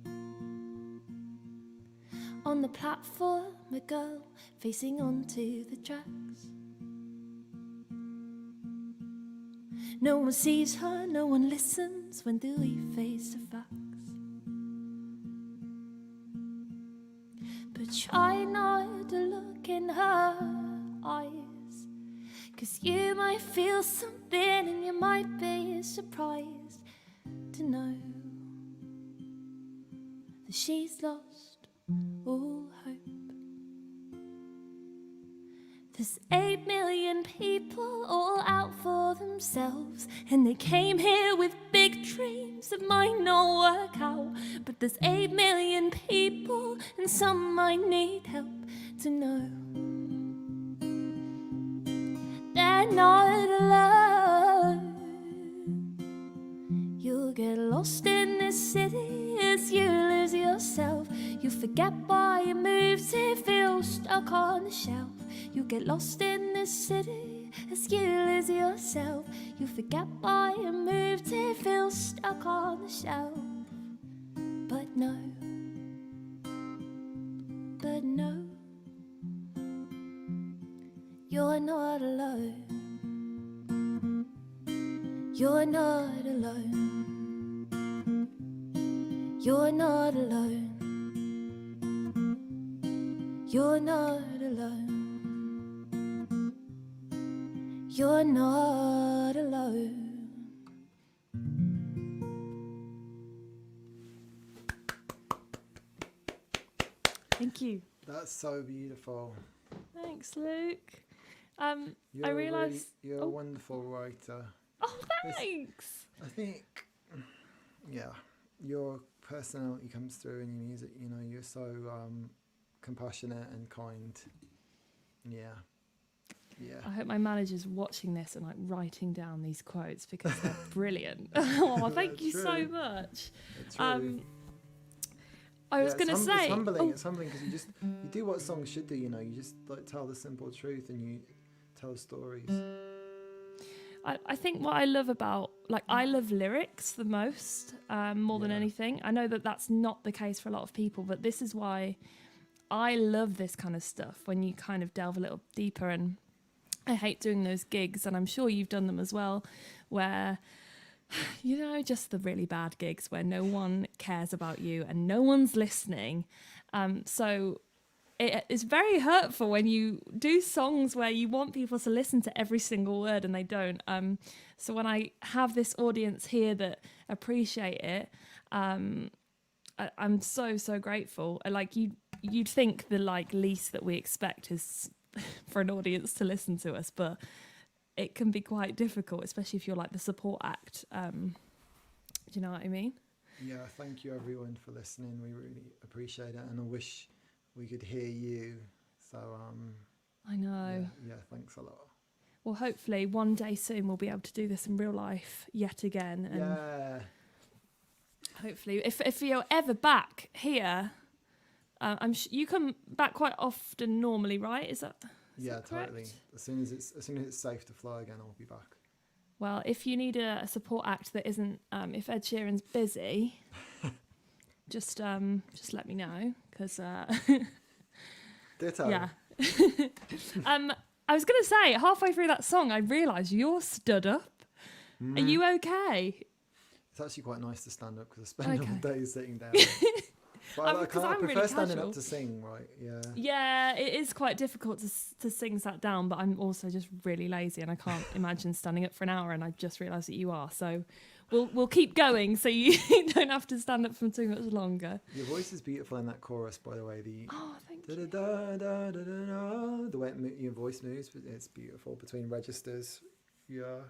On the platform, a girl facing onto the tracks. No one sees her, no one listens. When do we face the facts? But try not to look in her eyes, 'cause you might feel something and you might be surprised to know that she's lost all hope. There's 8 million people all out for themselves, and they came here with big dreams that might not work out, but there's 8 million people and some might need help to know they're not alone. You'll get lost in this city as you lose yourself. You forget why you moved to feel stuck on the shelf. You get lost in this city as you lose yourself. You forget why you moved to feel stuck on the shelf. But no, you're not alone. You're not alone. You're not alone. You're not alone. You're not alone. Thank you. That's so beautiful. Thanks, Luke. You're I realised... you're a wonderful writer. Oh, thanks. I think, yeah, your personality comes through in your music. You know, you're so compassionate and kind. Yeah. I hope my manager's watching this and like writing down these quotes because they're brilliant. Oh, thank you so much. I was going to say, it's humbling. It's humbling because you do what songs should do. You know, you just like tell the simple truth and you tell stories. I think what I love about, like, I love lyrics the most, more than anything. I know that that's not the case for a lot of people, but this is why I love this kind of stuff, when you kind of delve a little deeper. And I hate doing those gigs, and I'm sure you've done them as well, where, you know, just the really bad gigs where no one cares about you and no one's listening. So it is very hurtful when you do songs where you want people to listen to every single word and they don't. So when I have this audience here that appreciate it, I'm so grateful. Like you'd think the like least that we expect is for an audience to listen to us, but it can be quite difficult, especially if you're like the support act. Do you know what I mean? Yeah, thank you everyone for listening. We really appreciate it, and I wish we could hear you. So I know. Yeah, thanks a lot. Well, hopefully one day soon we'll be able to do this in real life yet again. And yeah. Hopefully, if you're ever back here, you come back quite often normally, right? Is that correct? Totally. As soon as it's safe to fly again, I'll be back. Well, if you need a support act that isn't, if Ed Sheeran's busy, just let me know, because Ditto. yeah. I was gonna say, halfway through that song, I realised you're stood up. Are you okay? It's actually quite nice to stand up because I spend all day sitting down. But I prefer really standing casual. up to sing, right? Yeah. Yeah, it is quite difficult to sing sat down, but I'm also just really lazy and I can't imagine standing up for an hour, and I just realised that you are. So we'll keep going so you don't have to stand up for too much longer. Your voice is beautiful in that chorus, by the way. Thank you. The way your voice moves, it's beautiful between registers. Yeah.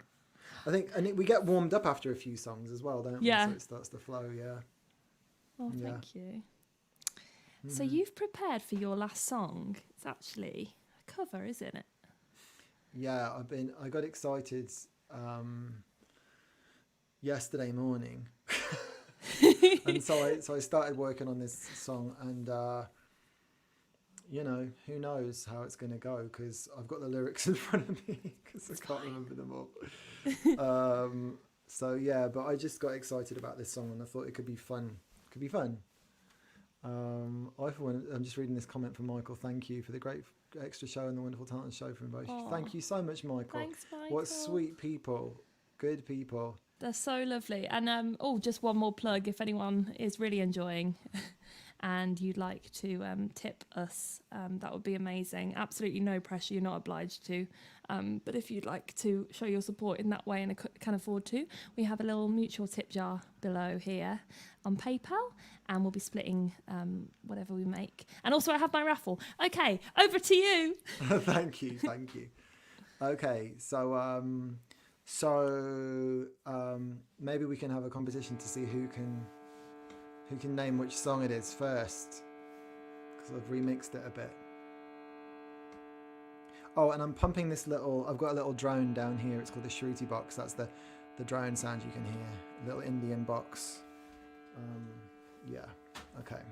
I think, and we get warmed up after a few songs as well, don't we? So it starts to flow, yeah. Oh, thank you. So you've prepared for your last song. It's actually a cover, isn't it? Yeah, I got excited yesterday morning. And so I started working on this song, and you know, who knows how it's going to go, because I've got the lyrics in front of me because I can't remember them all. So yeah, but I just got excited about this song and I thought it could be fun. I'm just reading this comment from Michael. Thank you for the great extra show and the wonderful talent show for both. Thank you so much, Michael. Thanks, Michael. What sweet people. Good people. They're so lovely. And just one more plug. If anyone is really enjoying and you'd like to tip us, that would be amazing. Absolutely no pressure. You're not obliged to. But if you'd like to show your support in that way and can afford to, we have a little mutual tip jar below here on PayPal, and we'll be splitting whatever we make. And also I have my raffle. Okay, over to you. Thank you. Okay, so So maybe we can have a competition to see who can name which song it is first, because I've remixed it a bit. Oh, and I'm pumping this I've got a little drone down here. It's called the Shruti Box. That's the drone sound you can hear. A little Indian box. Yeah, okay.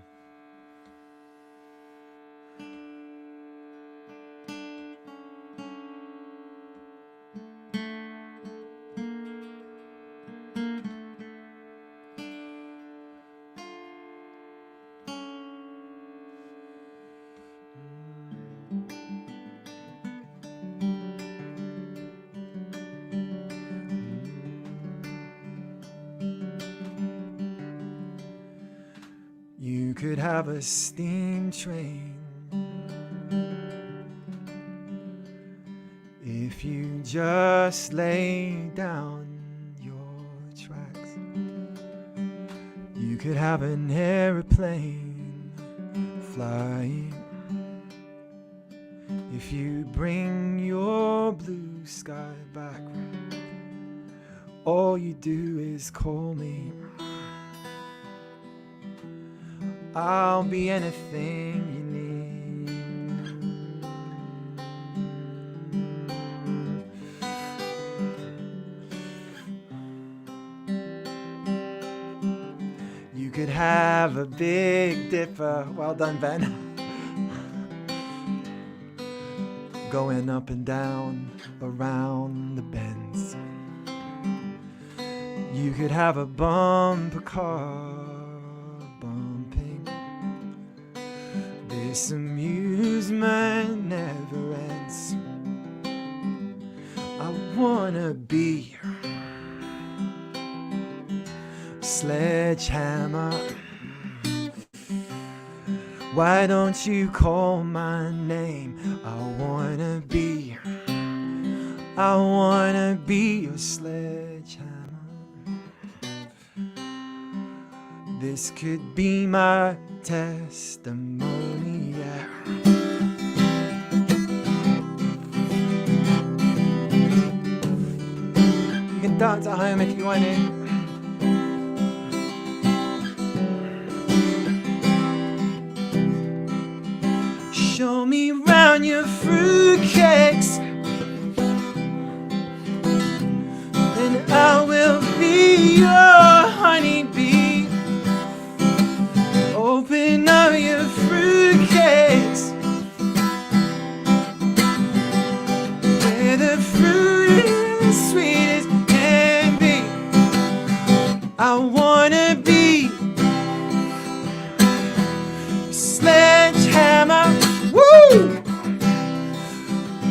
You could have a steam train if you just lay down your tracks. You could have an airplane flying if you bring your blue sky back. All you do is call me. I'll be anything you need. You could have a Big Dipper, well done Ben, going up and down around the bends. You could have a bumper car bumping. This amusement never ends. I wanna be sledgehammer. Why don't you call my name? I wanna be your sledgehammer. This could be my testimony, yeah. You can dance at home if you want to. Show me round your fruitcakes, and I will be your honeybee. Open up your fruitcakes, where the fruit is sweet as can be. I wanna be sledgehammer. Woo!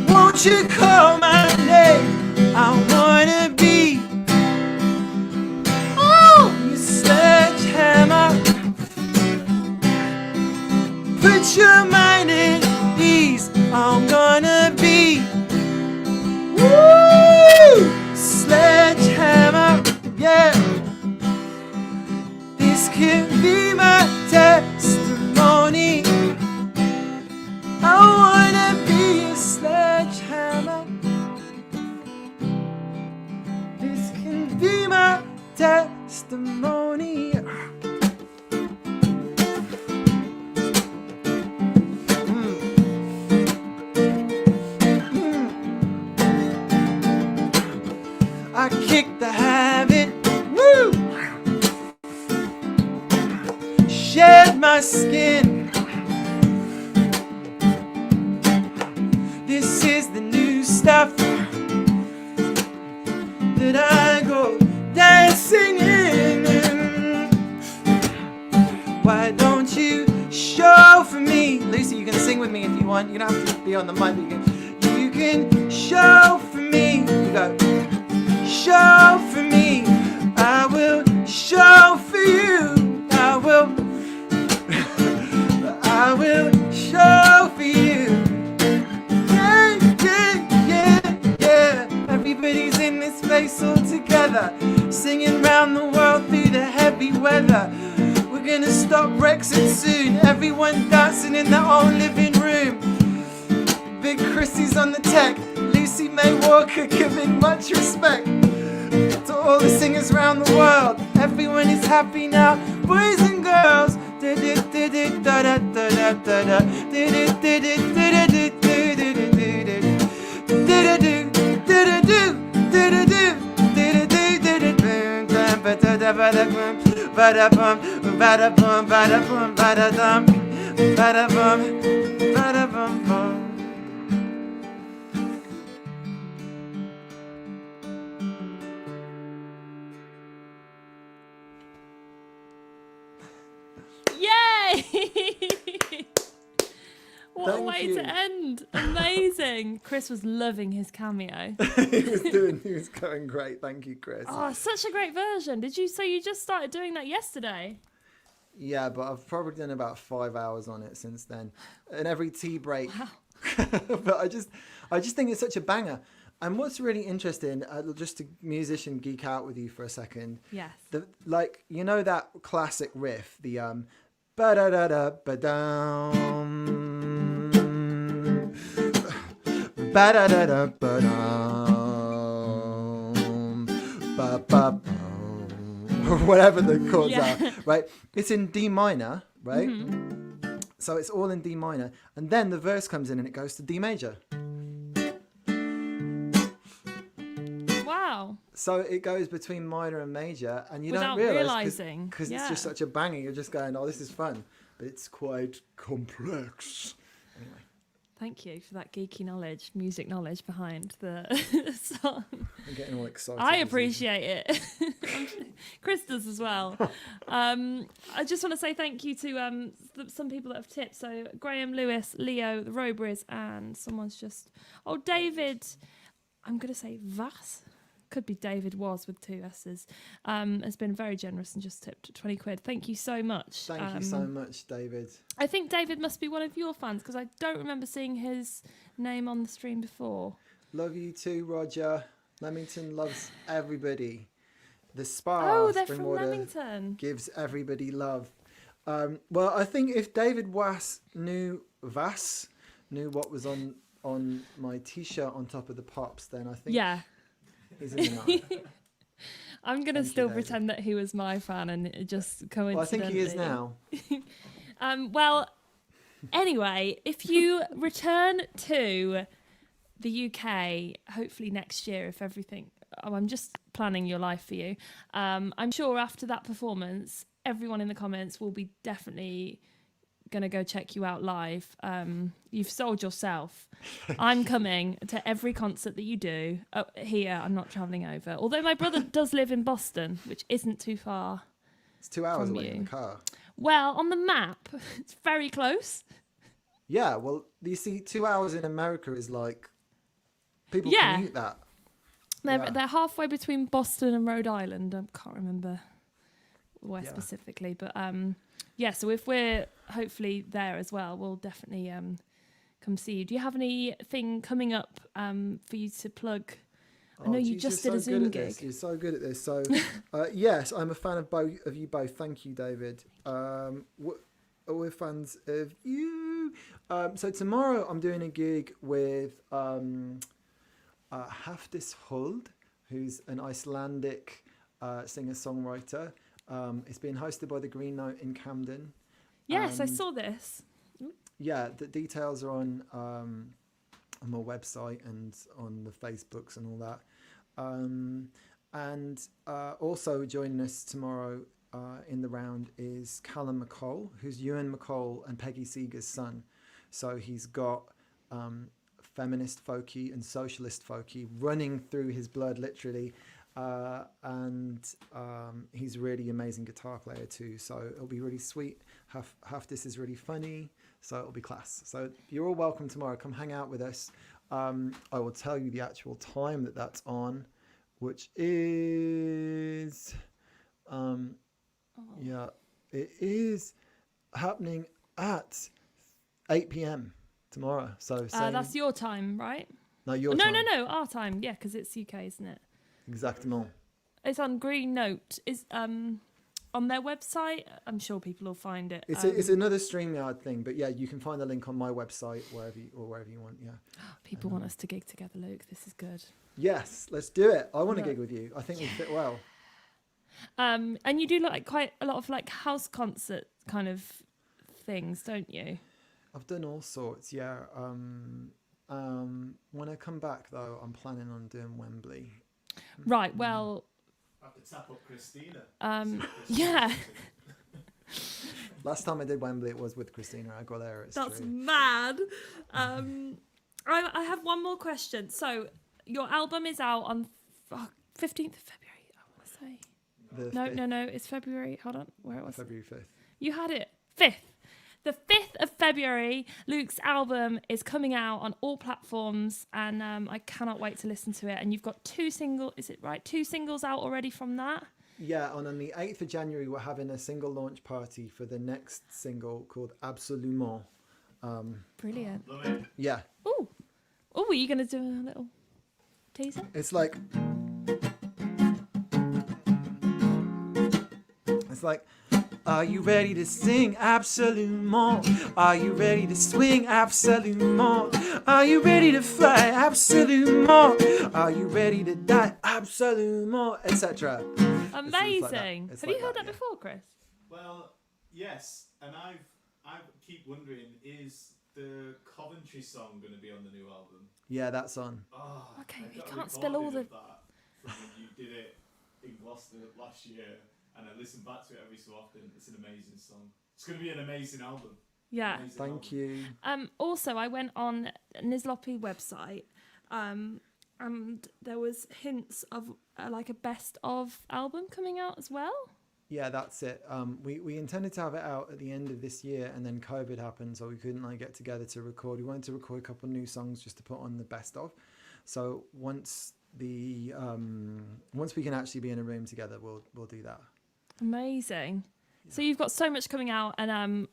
Won't you call my name? I wanna be your sledgehammer. Put your mind at ease. I'm gonna be sledgehammer. Yeah. This could be my testimony. I wanna be a sledgehammer. This can be my testimony. I kicked the habit, woo! Shed my skin. This is the new stuff that I go dancing in. Why don't you show for me? Lucy, you can sing with me if you want. You don't have to be on the mic. You can show for me. You go. Show for me. I will show for you. I will show for you. Yeah. Everybody's in this place all together, singing round the world through the heavy weather. We're gonna stop Brexit soon. Everyone dancing in their own living room. Big Chrissy's on the tech. Lucy May Walker giving much respect. To all the singers around the world, everyone is happy now, boys and girls. Yay! What a Thank way you. to end. Amazing. Chris was loving his cameo. He was going great. Thank you, Chris. Oh, such a great version. Did you say you just started doing that yesterday? Yeah, but I've probably done about 5 hours on it since then, and every tea break. Wow. But I just think it's such a banger. And what's really interesting, just to musician geek out with you for a second. Yes. You know that classic riff, the ba da da da ba dum, ba da da da ba dum, ba ba bum, whatever the chords are, right? It's in D minor, right? Mm-hmm. So it's all in D minor, and then the verse comes in and it goes to D major. Wow. So it goes between minor and major, and you Without don't realise realising. because Yeah. it's just such a banger. You're just going, "Oh, this is fun," but it's quite complex. Anyway, Thank you for that geeky knowledge, music knowledge behind the song. I'm getting all excited. I appreciate it. Chris does as well. I just want to say thank you to some people that have tipped. So Graham, Lewis, Leo, the Robris, and someone's just... Oh, David. I'm going to say Vass. Could be David Was with 2 S's. Has been very generous and just tipped 20 quid. Thank you so much. Thank you so much, David. I think David must be one of your fans because I don't remember seeing his name on the stream before. Love you too, Roger. Leamington loves everybody. The Spa, Oh, they're from Springwater, Leamington. gives everybody love. Well, I think if David Was knew what was on my T-shirt on top of the pops, then I think he's in the know. I'm going to Thank you, still David. pretend that he was my fan and it just coincidentally. Well, I think he is now. Well, anyway, if you return to the UK, hopefully next year, if everything... I'm just planning your life for you. I'm sure after that performance, everyone in the comments will be definitely going to go check you out live. You've sold yourself. I'm coming to every concert that you do. Here, I'm not travelling over. Although my brother does live in Boston, which isn't too far. It's 2 hours from away you. in the car. Well, on the map, it's very close. Yeah, well, you see, 2 hours in America is like... People Yeah. commute that. They're halfway between Boston and Rhode Island. I can't remember where Yeah. specifically, but so if we're hopefully there as well, we'll definitely come see you. Do you have anything coming up for you to plug? I know you geez, just you're did a so Zoom good at gig. this. You're so good at this. So, yes, I'm a fan of both of you both. Thank you, David. We're fans of you. So tomorrow I'm doing a gig with Hafdís Huld, who's an Icelandic singer-songwriter. It's being hosted by the Green Note in Camden. Yes, I saw this. Yeah, the details are on my website and on the Facebooks and all that. And also joining us tomorrow in the round is Callum McCall, who's Ewan McCall and Peggy Seeger's son. So he's got feminist folky and socialist folky running through his blood, literally. And he's a really amazing guitar player too. So it'll be really sweet. Half this is really funny. So it'll be class. So you're all welcome tomorrow. Come hang out with us. I will tell you the actual time that's on, which is... Yeah, it is happening at 8 p.m. tomorrow. So That's your time, right? No, your time. No, our time. Yeah, because it's UK, isn't it? Exactement. It's on Green Note. on their website. I'm sure people will find it. It's another StreamYard thing, but yeah, you can find the link on my website wherever you want. Yeah. People want us to gig together, Luke. This is good. Yes, let's do it. I want to Yeah. gig with you. I think we fit well. And you do like quite a lot of like house concert kind of things, don't you? I've done all sorts. Yeah. When I come back though, I'm planning on doing Wembley. Right. Well. I have to tap up Christina. Yeah. Last time I did Wembley, it was with Christina Aguilera. It's That's true. mad. I have one more question. So your album is out on 15th of February. I want to say. No. It's February. Hold on. Where it was? February 5th. You had it. 5th. The 5th of February, Luke's album is coming out on all platforms, and I cannot wait to listen to it. And you've got 2 singles. Is it right? 2 singles out already from that. Yeah, and on the 8th of January, we're having a single launch party for the next single called Absolument. Brilliant. Love it. Yeah, Oh, are you going to do a little teaser? it's like... Are you ready to sing Absolument? Are you ready to swing Absolument? Are you ready to fly Absolument? Are you ready to die Absolument? etc. Amazing. It's Have like you heard that, that yeah. before, Chris? Well, yes, and I keep wondering, is the Coventry song going to be on the new album? Yeah, that's on. Oh, Okay, I you got a can't spill all recording the- of that from when you did it in Gloucester last year, and I listen back to it every so often. It's an amazing song. It's going to be an amazing album. Yeah. Amazing Thank album. you. Also, I went on Nizlopi website, and there was hints of like a best of album coming out as well. Yeah, that's it. We intended to have it out at the end of this year, and then COVID happened, so we couldn't get together to record. We wanted to record a couple of new songs just to put on the best of. So once we can actually be in a room together, we'll do that. Amazing. So you've got so much coming out, and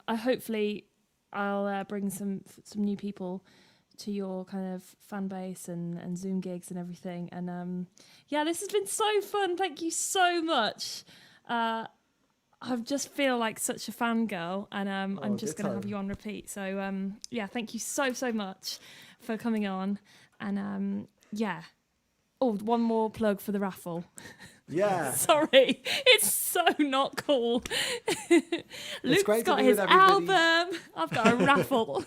I'll bring some new people to your kind of fan base and Zoom gigs and everything. And this has been so fun. Thank you so much. I just feel like such a fangirl, and I'm just going to have you on repeat. So thank you so much for coming on. And one more plug for the raffle. Yeah. Sorry, it's so not cool. Luke's great to got be his with everybody. album. I've got a raffle.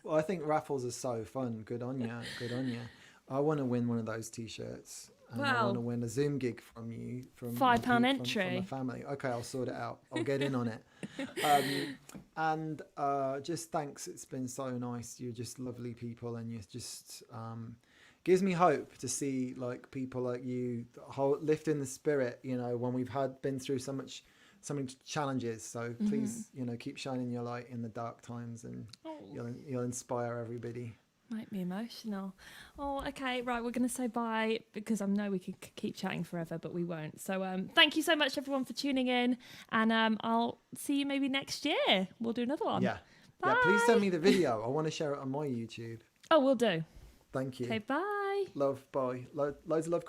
Well, I think raffles are so fun. Good on you. Good on you. I want to win one of those T-shirts. And I Well, want to win a Zoom gig from you. From £5 from entry. my family. Okay, I'll sort it out. I'll get in on it. Just thanks. It's been so nice. You're just lovely people, and you're just gives me hope to see people like you lifting the spirit. When we've been through so many challenges. So please, keep shining your light in the dark times, and you'll inspire everybody. Make me emotional. Oh, okay, right. We're going to say bye because I know we could keep chatting forever, but we won't. So thank you so much, everyone, for tuning in, and I'll see you maybe next year. We'll do another one. Yeah. Bye. Yeah. Please send me the video. I want to share it on my YouTube. Oh, we'll do. Thank you. Okay, bye. Love. Bye. Loads of love.